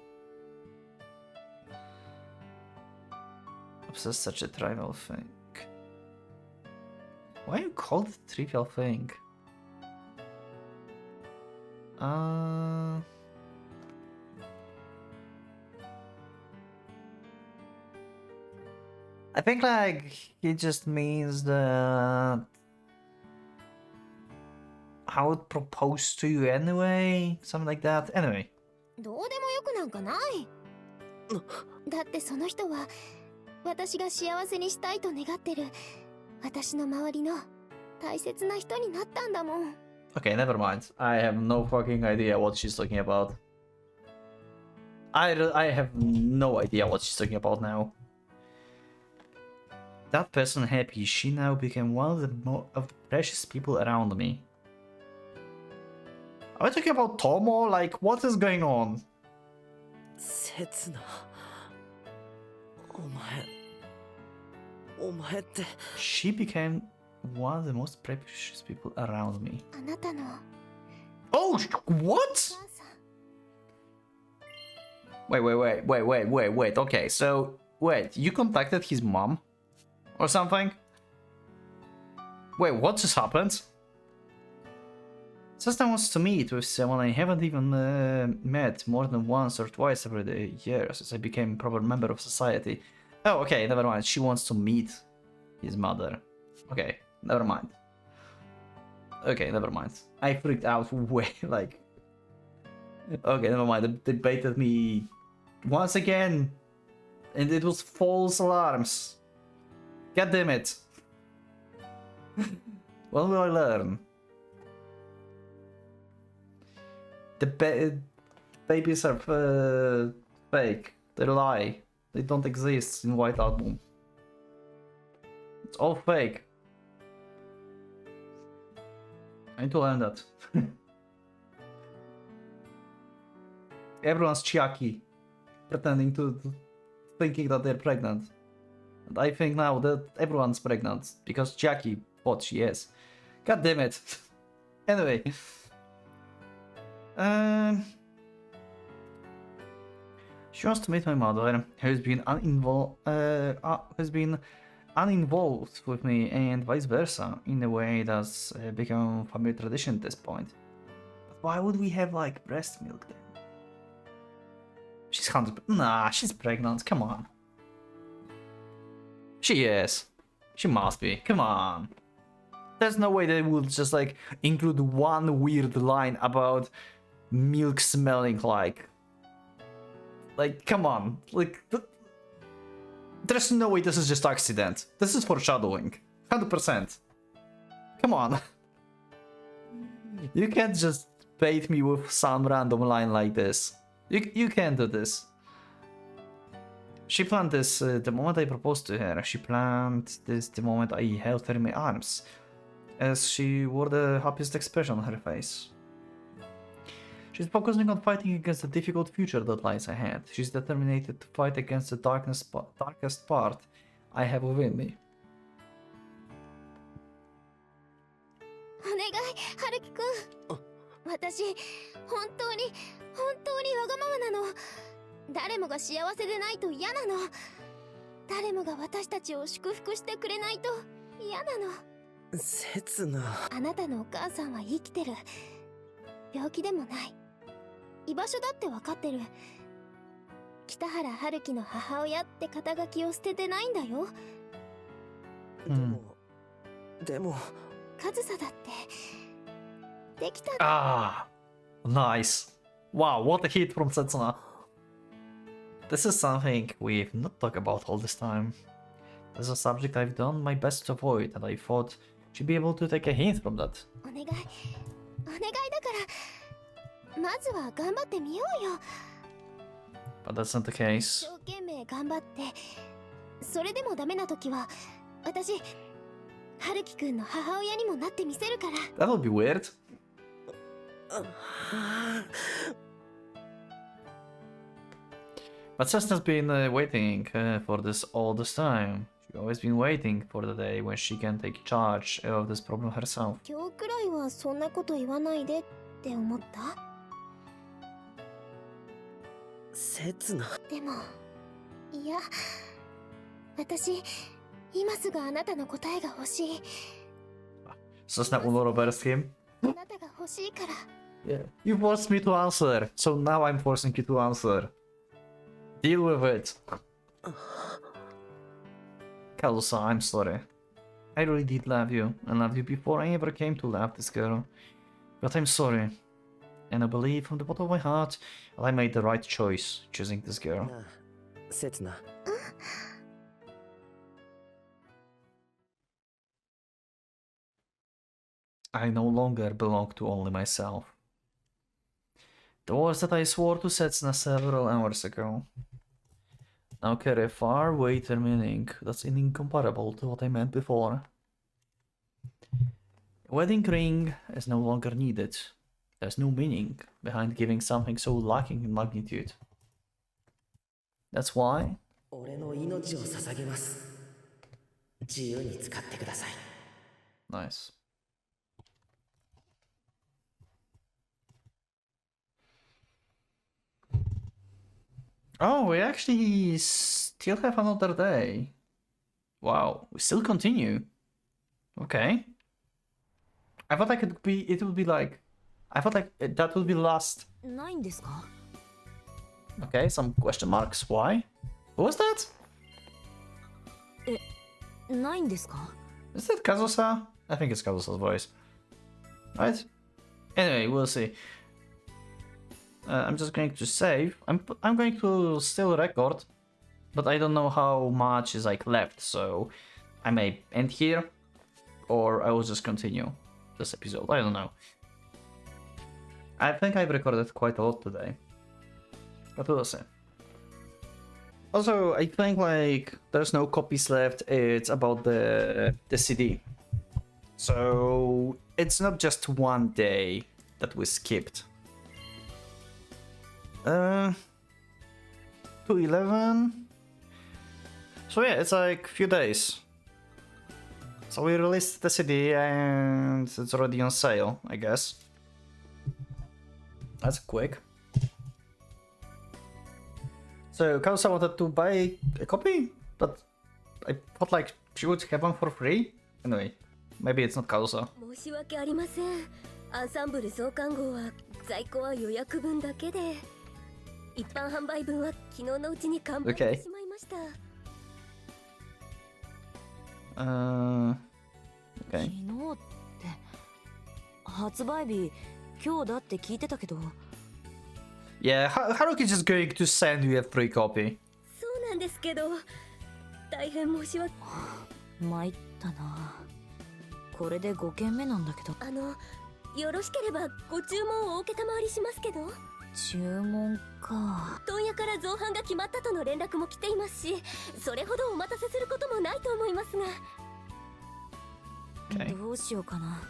Obsessed such a trivial thing. Why you call it a trivial thing? I think like it just means that I would propose to you anyway, something like that. Anyway. どうでもよくなんかない。だってその人は私が幸せにしたいと願ってる私の周りの大切な人になったんだもん。 Okay, never mind. I have no fucking idea what she's talking about. I have no idea what she's talking about now. That person happy, she now became one of the precious people around me. Are we talking about Tomo? Like, what is going on? せつなお前って She became one of the most precious people around me. あなたの Oh, what? お母さん。 Wait. Okay, so, wait, you contacted his mom? Or something? Wait, what just happened? Setsuna wants to meet with someone I haven't even met more than once or twice over the years since I became a proper member of society. Oh, okay, never mind. She wants to meet his mother. Okay, never mind. Okay, never mind. I freaked out way, like... Okay, never mind. They baited me once again. And it was false alarms. God damn it. What will I learn? The babies are fake. They lie. They don't exist in White Album. It's all fake. I need to learn that. Everyone's chiaki, pretending to thinking that they're pregnant. And I think now that everyone's pregnant because Chiaki what she is. God damn it. Anyway. She wants to meet my mother, who's been uninvolved with me, and vice versa, in a way that's become family tradition at this point. But why would we have like breast milk then? She's 100%. Nah, she's pregnant. Come on. She is. She must be. Come on. There's no way they would just like include one weird line about milk smelling like. Like, come on. Like, there's no way this is just accident. This is foreshadowing. 100%. Come on. You can't just bait me with some random line like this. You can't do this. She planned this the moment I proposed to her. She planned this the moment I held her in my arms, as she wore the happiest expression on her face. She's focusing on fighting against the difficult future that lies ahead. She's determined to fight against the darkest part I have within me. お願い、春樹くん。私、本当にわがままなの。誰もが幸せでないと嫌なの。誰もが私たちを祝福してくれないと嫌なの。刹那。あなたのお母さんは生きてる。病気でもない。居場所だって分かってる。北原春樹の母親って肩書きを捨ててないんだよ。でも上総だってできた。Ah, nice. Wow, what a hit from Setsuna. This is something we've not talked about all this time. This is a subject I've done my best to avoid, and I thought she'd be able to take a hint from that. お願いだからまずは頑張ってみようよ。 But that's not the case. 一生懸命頑張ってそれでもダメな時は私春樹くんの母親にもなってみせるから。 That would be weird. But Sestuna's been waiting for this all this time. She's always been waiting for the day when she can take charge of this problem herself. 今日くらいはそんなこと言わないでって思った。刹那。でもいや私今すぐあなたの答えが欲しい。 Setsuna Ulorover's him. あなたが欲しいから。 Yeah. You forced me to answer, so now I'm forcing you to answer. Deal with it. Kazusa, I'm sorry. I really did love you, and loved you before I ever came to love this girl. But I'm sorry. And I believe from the bottom of my heart that I made the right choice choosing this girl. なあ、刹那。I no longer belong to only myself. The words that I swore to Setsuna several hours ago now carry a far weightier meaning that's incomparable to what I meant before. A wedding ring is no longer needed. There's no meaning behind giving something so lacking in magnitude. That's why 俺の命を捧げます。自由に使ってください。 Nice. Oh, we actually still have another day. Wow, we still continue. Okay. I thought like it would be like, I thought like that would be last. ないんですか? Okay, some question marks. Why? Who was that? ないんですか? Is that Kazusa? I think it's Kazusa's voice. Right? Anyway, we'll see. I'm just going to save. I'm going to still record, but I don't know how much is like left, so I may end here, or I will just continue this episode. I don't know. I think I've recorded quite a lot today, but we'll see. Also, I think like there's no copies left. It's about the CD. So it's not just one day that we skipped. 2/11. So yeah, it's like a few days. So we released the CD and it's already on sale, I guess. That's quick. So Kausa wanted to buy a copy, but I thought like she would have one for free. Anyway, maybe it's not Kausa. 申し訳ありません。アンサンブル創刊号は在庫は予約分だけで、一般販売分は昨日のうちに完売してしまいました。昨 Okay. 日って発売日今日だって聞いてたけど。 Yeah, Haruki's just going to send you a free copy. そうなんですけど、大変申し訳。参ったな。これで5件目なんだけど。よろしければご注文をお承りしますけど。注文か。問屋から造反が決まったとの連絡も来ていますし、それほどお待たせすることもないと思いますが。Okay. どうしようかな。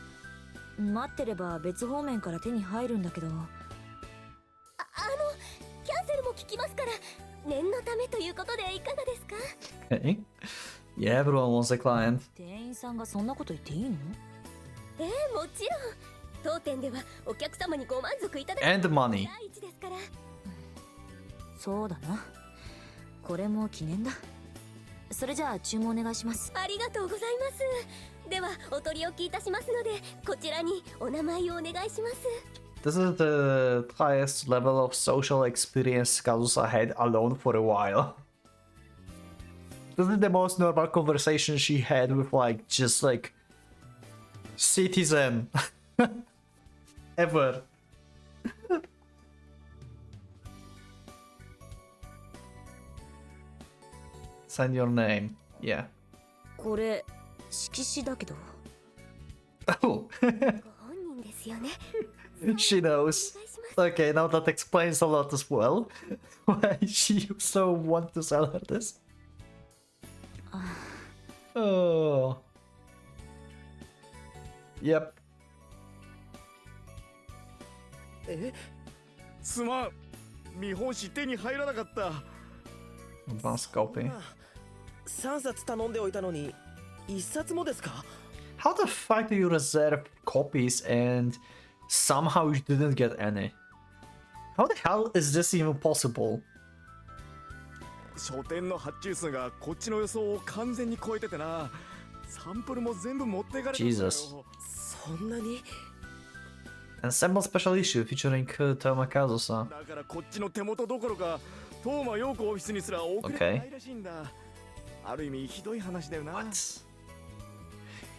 待ってれば別方面から手に入るんだけど。キャンセルも聞きますから、念のためということでいかがですか？ Okay. Yeah, everyone wants a client. 店員さんがそんなこと言っていいの？もちろん。当店ではお客様にご満足いただく And the money. 第一ですから。そうだな。これも記念だ。それじゃあ注文お願いします。ありがとうございます。ではお取り置きいたしますので、こちらにお名前をお願いします。 This is the highest level of social experience Kazusa had alone for a while. This is the most normal conversation she had with like just like citizen ever. Send your name. Yeah. これ色紙だけど。 Oh. ご本人ですよね。 She knows. Okay, now that explains a lot as well. Why she so want to sell her this? Oh. Yep. すまん、見本紙手に入らなかった。 Advanced copy. 3冊頼んでおいたのに1冊もですか？ How the fuck do you reserve copies and somehow you didn't get any? How the hell is this even possible? 書店の発注数がこっちの予想を完全に超えててな。サンプルも全部持っていかれたんだよ。 Jesus. そんなに？ Ensemble special issue featuring Toma Kazusa. だからこっちの手元どころか、東間陽子オフィスにすら送れてないらしいんだ。ある意味ひどい話だよな。 What?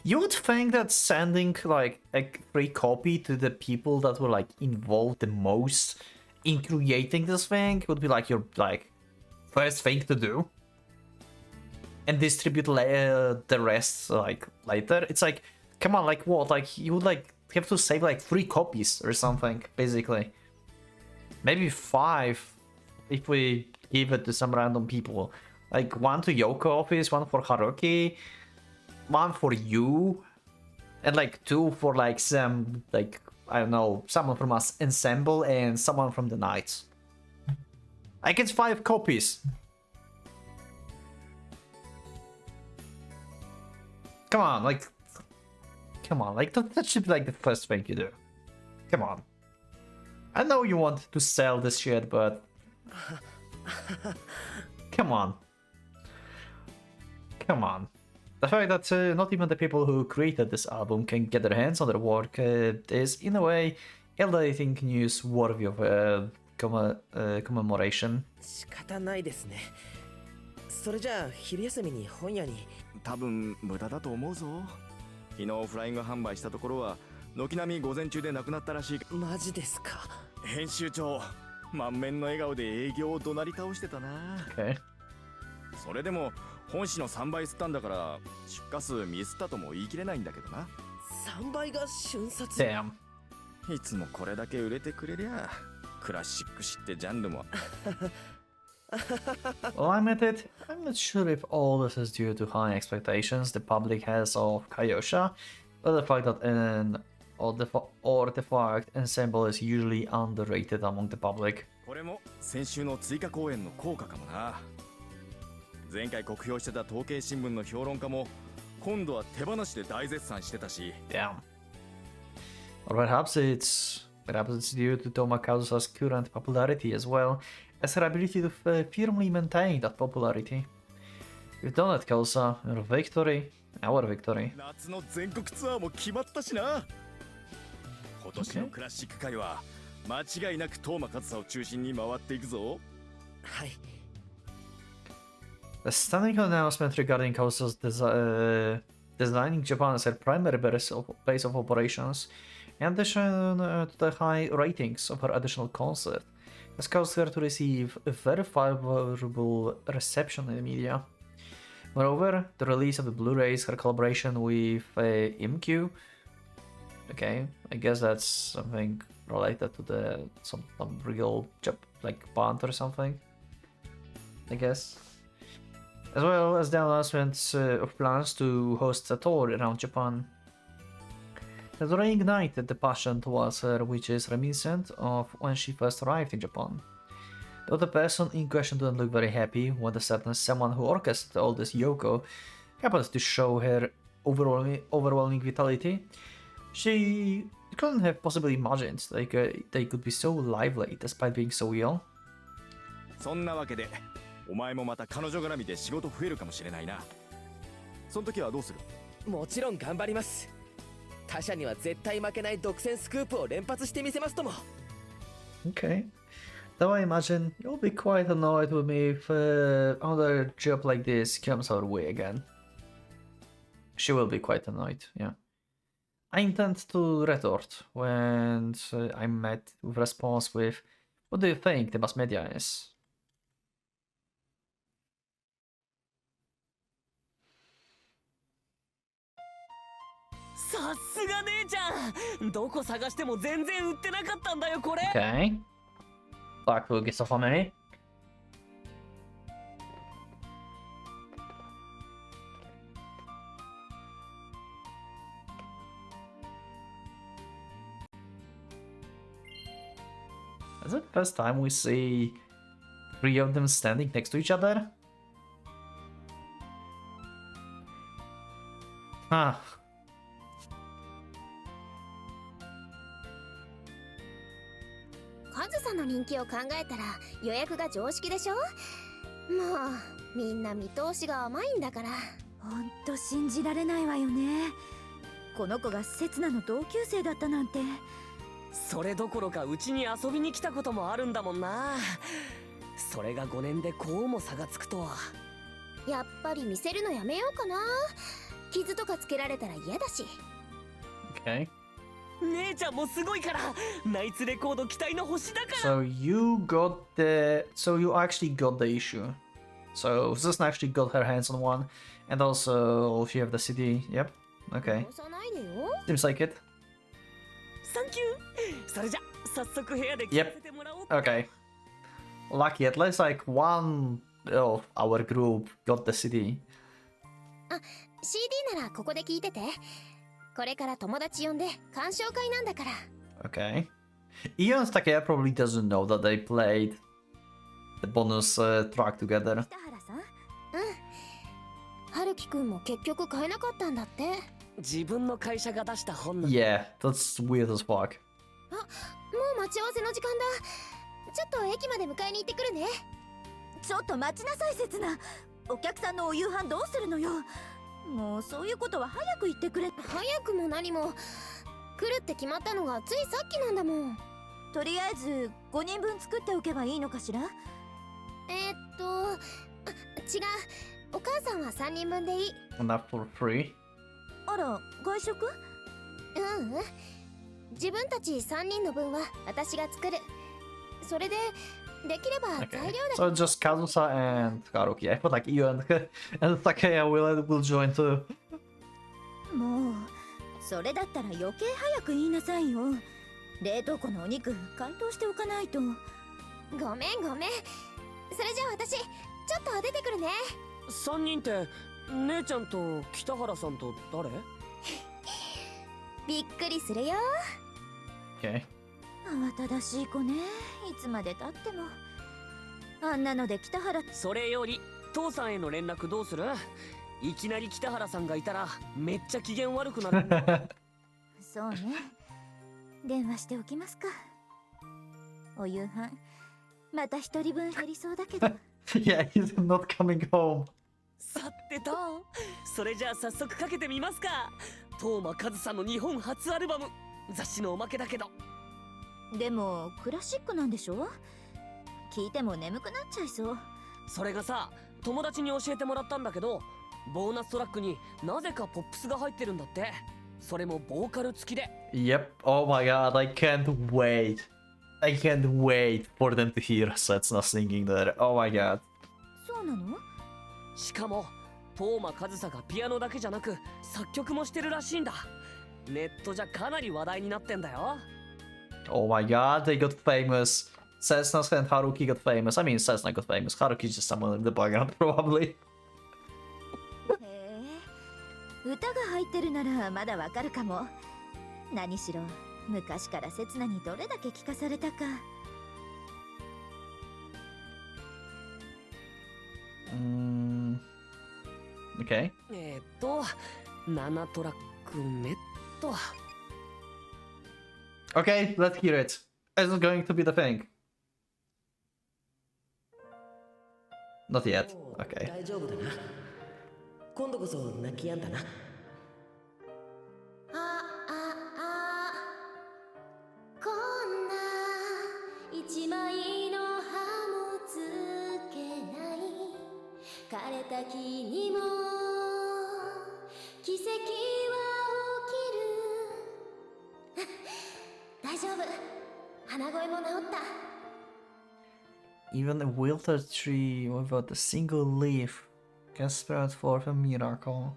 You would think that sending like a free copy to the people that were like involved the most in creating this thing would be like your like first thing to do, and distribute the rest like later. It's like, come on, like what? Like you would like have to save like 3 copies or something, basically. Maybe 5 if we give it to some random people. Like 1 to Yoko office, 1 for Haruki, 1 for you, and like 2 for like some, like, I don't know, someone from us ensemble and someone from the Knights. Like it's 5 copies. Come on, like that should be like the first thing you do. Come on. I know you want to sell this shit, but come on. Come on. The fact that not even the people who created this album can get their hands on their work is, in a way, elevating news worthy of commemoration. 仕方ないですね。それじゃあ昼休みに本屋に。多分無駄だと思うぞ。昨日フライング販売したところは軒並み午前中でなくなったらしい。マジですか？編集長、満面の笑顔で営業を怒鳴り倒してたな。 Okay. それでも本誌の3倍吸ったんだから出荷数ミスったとも言い切れないんだけどな。3倍が瞬殺。 Damn. いつもこれだけ売れてくれりゃクラシック誌ってジャンルも Well, I admit it, I'm not sure if all this is due to high expectations the public has of Kyosha, or the fact that or the fact ensemble is usually underrated among the public. これも先週の追加公演の効果かもな。前回酷評してた統計新聞の評論家も今度は手放しで大絶賛してたし。Yeah. Or perhaps it's due to Toma Kazusa's current popularity as well as her ability to firmly maintain that popularity. We've done it, Kazusa. Your victory, our victory. 夏の全国ツアーも決まったしな。今年のクラシック界は間違いなくトーマカズサを中心に回っていくぞ。はい。The stunning announcement regarding Kazusa's designing Japan as her primary base of operations, in addition to the high ratings of her additional concert, has caused her to receive a very favorable reception in the media. Moreover, the release of the Blu-rays, her collaboration with IMQ, okay, I guess that's something related to some real like band or something, I guess. As well as the announcements of plans to host a tour around Japan has reignited the passion towards her, which is reminiscent of when she first arrived in Japan. Though the person in question didn't look very happy when someone who orchestrated all this Yoko happened to show her overwhelming vitality, she couldn't have possibly imagined they could be so lively despite being so young. そんなわけでお前もまた彼女絡みで仕事増えるかもしれないな。その時はどうする？もちろん頑張ります。他社には絶対負けない独占スクープを連発してみせますとも。Okay. Though I imagine you'll be quite annoyed with me if another job like this comes our way again. She will be quite annoyed, yeah. I intend to retort when I'm met with response with, what do you think the mass media is? さすが姉ちゃん、どこ探しても全然売ってなかったんだよこれ。 Okay. Black will get off on me. Is it the first time we see three of them standing next to each other? Ah. カズさんの人気を考えたら予約が常識でしょ。もうみんな見通しが甘いんだから。ほんと信じられないわよね。この子が刹那の同級生だったなんて。それどころかうちに遊びに来たこともあるんだもんな。それが5年でこうも差がつくとは。やっぱり見せるのやめようかな。傷とかつけられたら嫌だし。 Okay. 姉ちゃんもすごいからナイツレコード期待の星だから。 So you actually got the issue. So Susana actually got her hands on one, and also she have the CD. Yep. Okay. 殺さないでよ。 Seems like it. サンキュー。それじゃ早速部屋で聞かせてもらおう。 Okay. Lucky, at least like one of our group got the CD. あ、CD ならここで聞いてて。これから友達呼んで鑑賞会なんだから。 Okay. Ian Takea probably doesn't know that they played the bonus track together. 北原さん。うん。春樹くんも結局買えなかったんだって。自分の会社が出した本の。 Yeah, that's weird as fuck. あ、もう待ち合わせの時間だ。ちょっと駅まで迎えに行ってくるね。ちょっと待ちなさい、刹那。お客さんのお夕飯どうするのよ。もうそういうことは早く言ってくれ。早くも何も来るって決まったのがついさっきなんだもん。とりあえず5人分作っておけばいいのかしら。違う。お母さんは3人分でいい。 Enough for free. あら、外食？うんうん。自分たち3人の分は私が作る。それでできれば材 Okay. 料だ So just Kazusa and Karuki. I thought like Ian and Takea will join too. もうそれだったら余計早く言いなさいよ。冷凍庫のお肉解凍しておかないと。ごめんごめん。それじゃあ私ちょっと出てくるね。3人って姉ちゃんと北原さんと誰？びっくりするよ。 Okay. 慌ただしい子ね。いつまでたっても。あんなので北原。それより父さんへの連絡どうする？いきなり北原さんがいたらめっちゃ機嫌悪くなる。そうね。電話しておきますか。お夕飯また一人分減りそうだけど。Yeah, he's not coming home. さてと、それじゃあ早速かけてみますか。東間和さんの日本初アルバム、雑誌のおまけだけど。でもクラシックなんでしょ？聞いても眠くなっちゃいそう。それがさ、友達に教えてもらったんだけど、ボーナストラックになぜかポップスが入ってるんだって。それもボーカル付きで。 Yep. Oh my god, I can't wait. I can't wait for them to hear Setsuna singing that. Oh my god. そうなの？しかも東間和沙がピアノだけじゃなく作曲もしてるらしいんだ。ネットじゃかなり話題になってんだよ。 Oh my god, they got famous. Setsuna and Haruki got famous. I mean, Setsuna got famous. Haruki's just someone in the background, probably. へえ、歌が入ってるならまだわかるかも。何しろ昔から刹那にどれだけ聞かされたか。Okay. 7トラック目と。 Okay, let's hear it. Isn't going to be the thing. Not yet. もう Okay. 大丈夫だな。今度こそ泣きやんだな。こんな一枚の葉もつけない枯れた木にも奇跡は起きる。大丈夫、鼻声も治った。 Even a wilted tree without a single leaf can spread forth a miracle.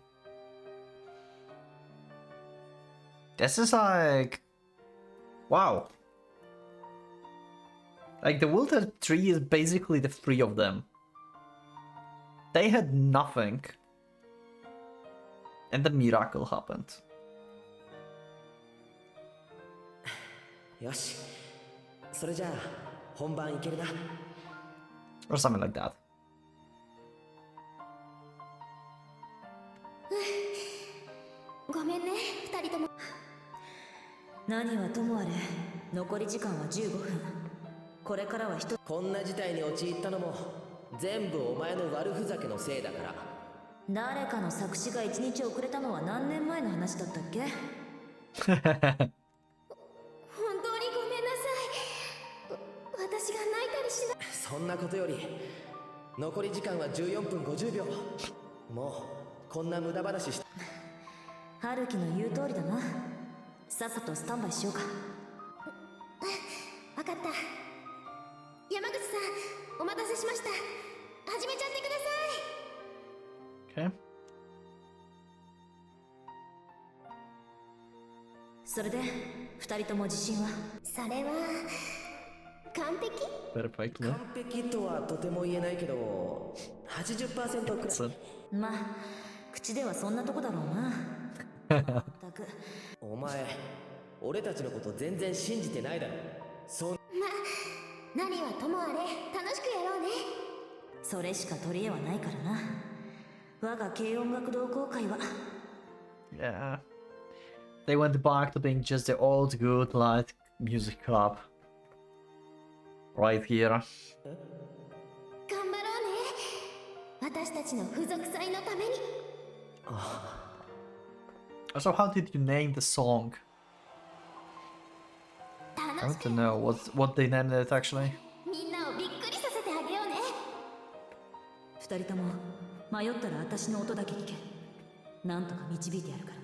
This is like... Wow. Like, the wilted tree is basically the three of them. They had nothing. And the miracle happened. よし、それじゃあ本番いけるな。 Or something like that. ごめんね、二人とも。何はともあれ、残り時間は15分。これからは一つ。こんな事態に陥ったのも全部お前の悪ふざけのせいだから。誰かの作詞が1日遅れたのは何年前の話だったっけ？本当にごめんなさい。私が泣いたりしない。そんなことより残り時間は14分50秒。もうこんな無駄話して。春樹の言う通りだな。さっさとスタンバイしようか。わかった。山口さん、お待たせしました。始めちゃってください。 Okay. それで2人とも自信は？それは完璧。 Perfectly. 完璧とはとても言えないけど 80% くらい。 So, まあ口ではそんなとこだろうな。まったく。お前俺たちのこと全然信じてないだろ。そんまあ何はともあれ楽しくやろうね。それしか取り柄はないからな。我が軽音楽同好会は。 yeah. They went back to being just the old good light music club. Right here. 頑張ろうね。私たちの付属祭のために。 So how did you name the song? I 楽し want く to know what they named it actually. みんなをびっくりさせてあげようね。2人とも迷ったら私の音だけ聞け。なんとか導いてやるから。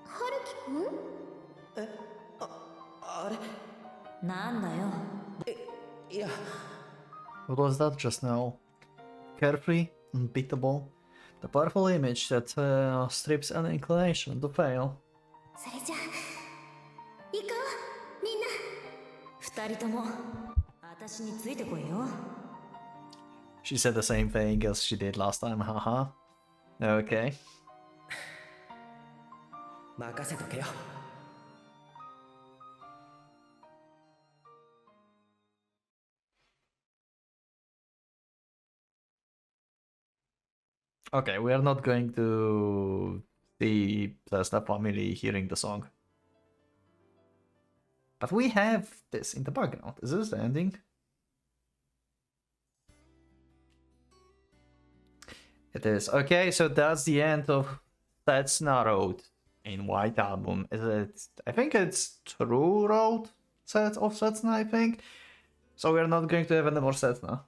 春樹くん？あれなんだよ。いや What was that just now? carefree, unbeatable. The powerful image that strips any inclination to fail. それじゃあ行こうみんな。二人とも私についてこいよ。 She said the same thing as she did last time, haha. Okay. 任せとけよ。Okay, we are not going to see the family hearing the song. But we have this in the background. Is this the ending? It is. Okay, so that's the end of Setsuna Road in White Album. Is it? I think it's True Road set of Setsuna, I think. So we're not going to have any more Setsuna.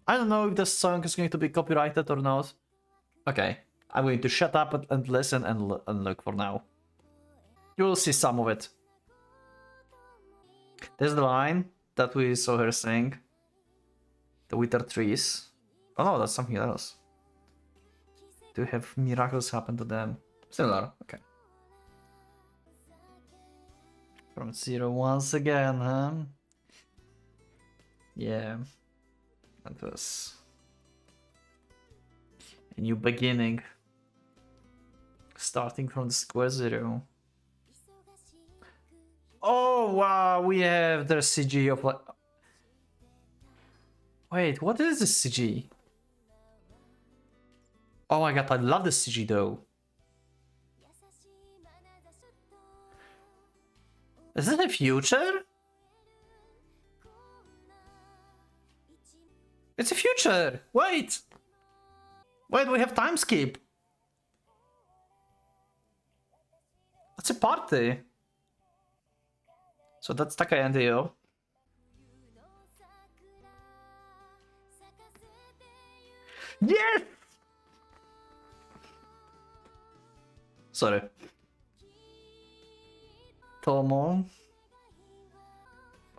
I don't know if this song is going to be copyrighted or not. Okay, I'm going to shut up and listen and look for now. You will see some of it. There's the line that we saw her sing. The wither trees. Oh no, that's something else. To have miracles happen to them. Similar, okay. From zero once again, huh? Yeah. That was a new beginning. Starting from the square zero. Oh wow, we have the CG of like... Wait, what is this CG? Oh my god, I love this CG though. Is it the future? It's a future! Wait! Wait, we have time skip! That's a party! So that's Taka and Io. Yes! Sorry. Tomo.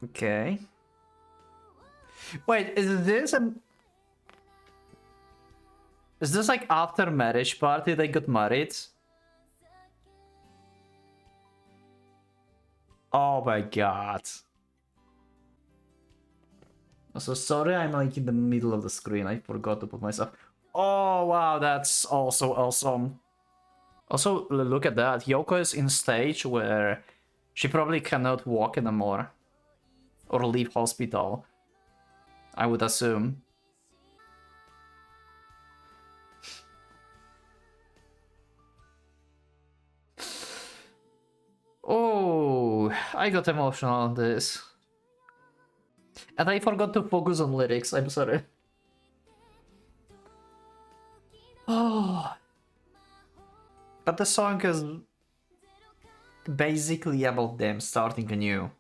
Okay. Wait, is this like after marriage party they got married? Oh my god. So sorry, I'm like in the middle of the screen. I forgot to put myself. Oh wow, that's also awesome. Also, look at that. Yoko is in stage where she probably cannot walk anymore. Or leave hospital. I would assume. Oh, I got emotional on this. And I forgot to focus on lyrics, I'm sorry. Oh. But the song is basically about them starting anew.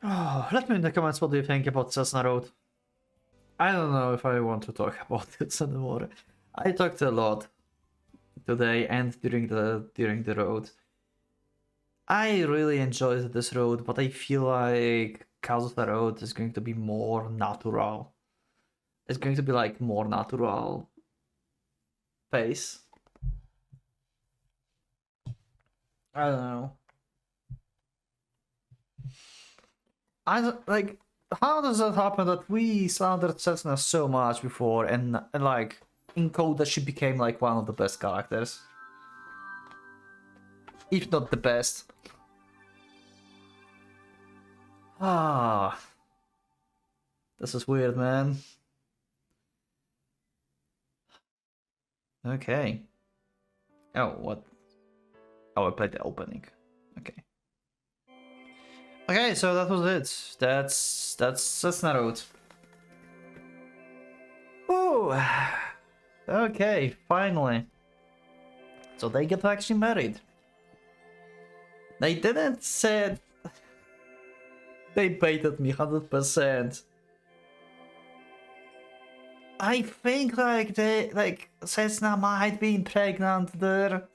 Oh, let me in the comments what do you think about Setsuna Road. I don't know if I want to talk about it anymore. I talked a lot today and during the road. I really enjoyed this road, but I feel like CODA road is going to be more natural. It's going to be like more natural pace. I don't know. Like, how does that happen that we slandered Setsuna so much before and like in CODA she became like one of the best characters? If not the best. Ah. This is weird, man. Okay. Oh, what? Oh, I played the opening. Okay. Okay, so that was it. That's Setsuna Road. Oh. Okay, finally. So they get actually married. They didn't say. They baited me 100%. I think like Setsuna might be pregnant there.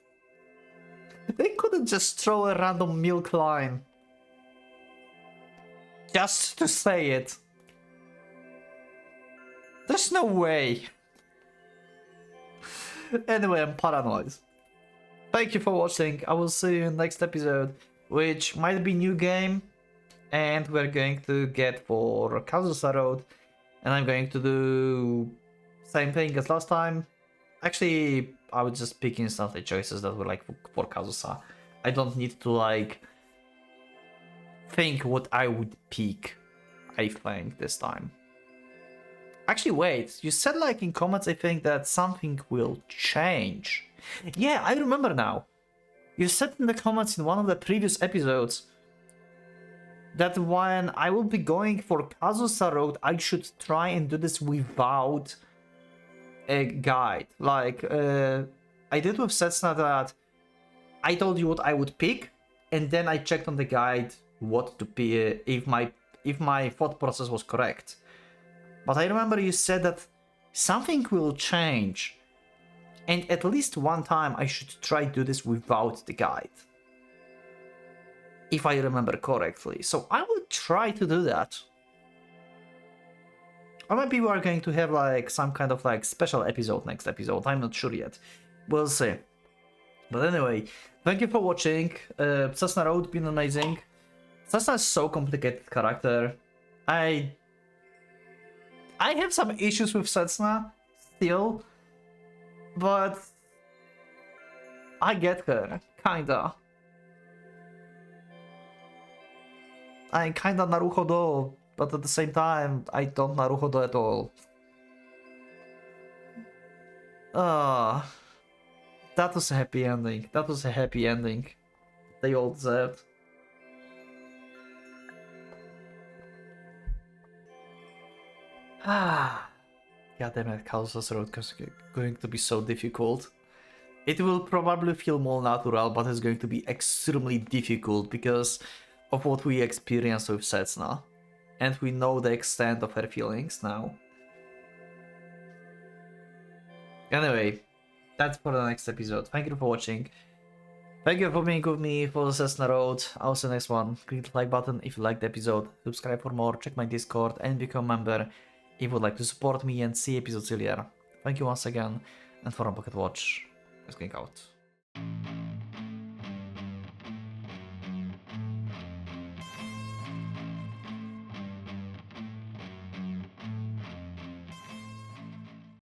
They couldn't just throw a random milk line. Just to say it. There's no way. Anyway, I'm paranoid. Thank you for watching. I will see you in next episode, which might be new game, and we're going to get for Kazusa Road, and I'm going to do same thing as last time. Actually, I would just pick instantly choices that were like for Kazusa. I don't need to like think what I would pick, I think, this time. Actually, wait, you said like in comments, I think, that something will change. Yeah, I remember now. You said in the comments in one of the previous episodes that when I will be going for Kazusa Road, I should try and do this without a guide. Like, I did with Setsuna that I told you what I would pick, and then I checked on the guide what to pick, if my thought process was correct. But I remember you said that something will change, and at least one time I should try to do this without the guide, if I remember correctly. So I will try to do that. Or maybe we are going to have like some kind of like special episode next episode. I'm not sure yet. We'll see. But anyway, thank you for watching. Setsuna Road been amazing. Setsuna is so complicated character. I have some issues with Setsuna still, but I get her, kinda. I kinda Naruhodo, but at the same time, I don't Naruhodo at all. That was a happy ending. That was a happy ending. They all deserved. God damn it, Kazusa's Road is going to be so difficult. It will probably feel more natural, but it's going to be extremely difficult because of what we experienced with Setsuna. And we know the extent of her feelings now. Anyway, that's for the next episode. Thank you for watching. Thank you for being with me for the Setsuna Road. I'll see you next one. Click the like button if you liked the episode. Subscribe for more, check my Discord, and become a member if you would like to support me and see episodes earlier. Thank you once again, and for Pocket Watch, let's going out.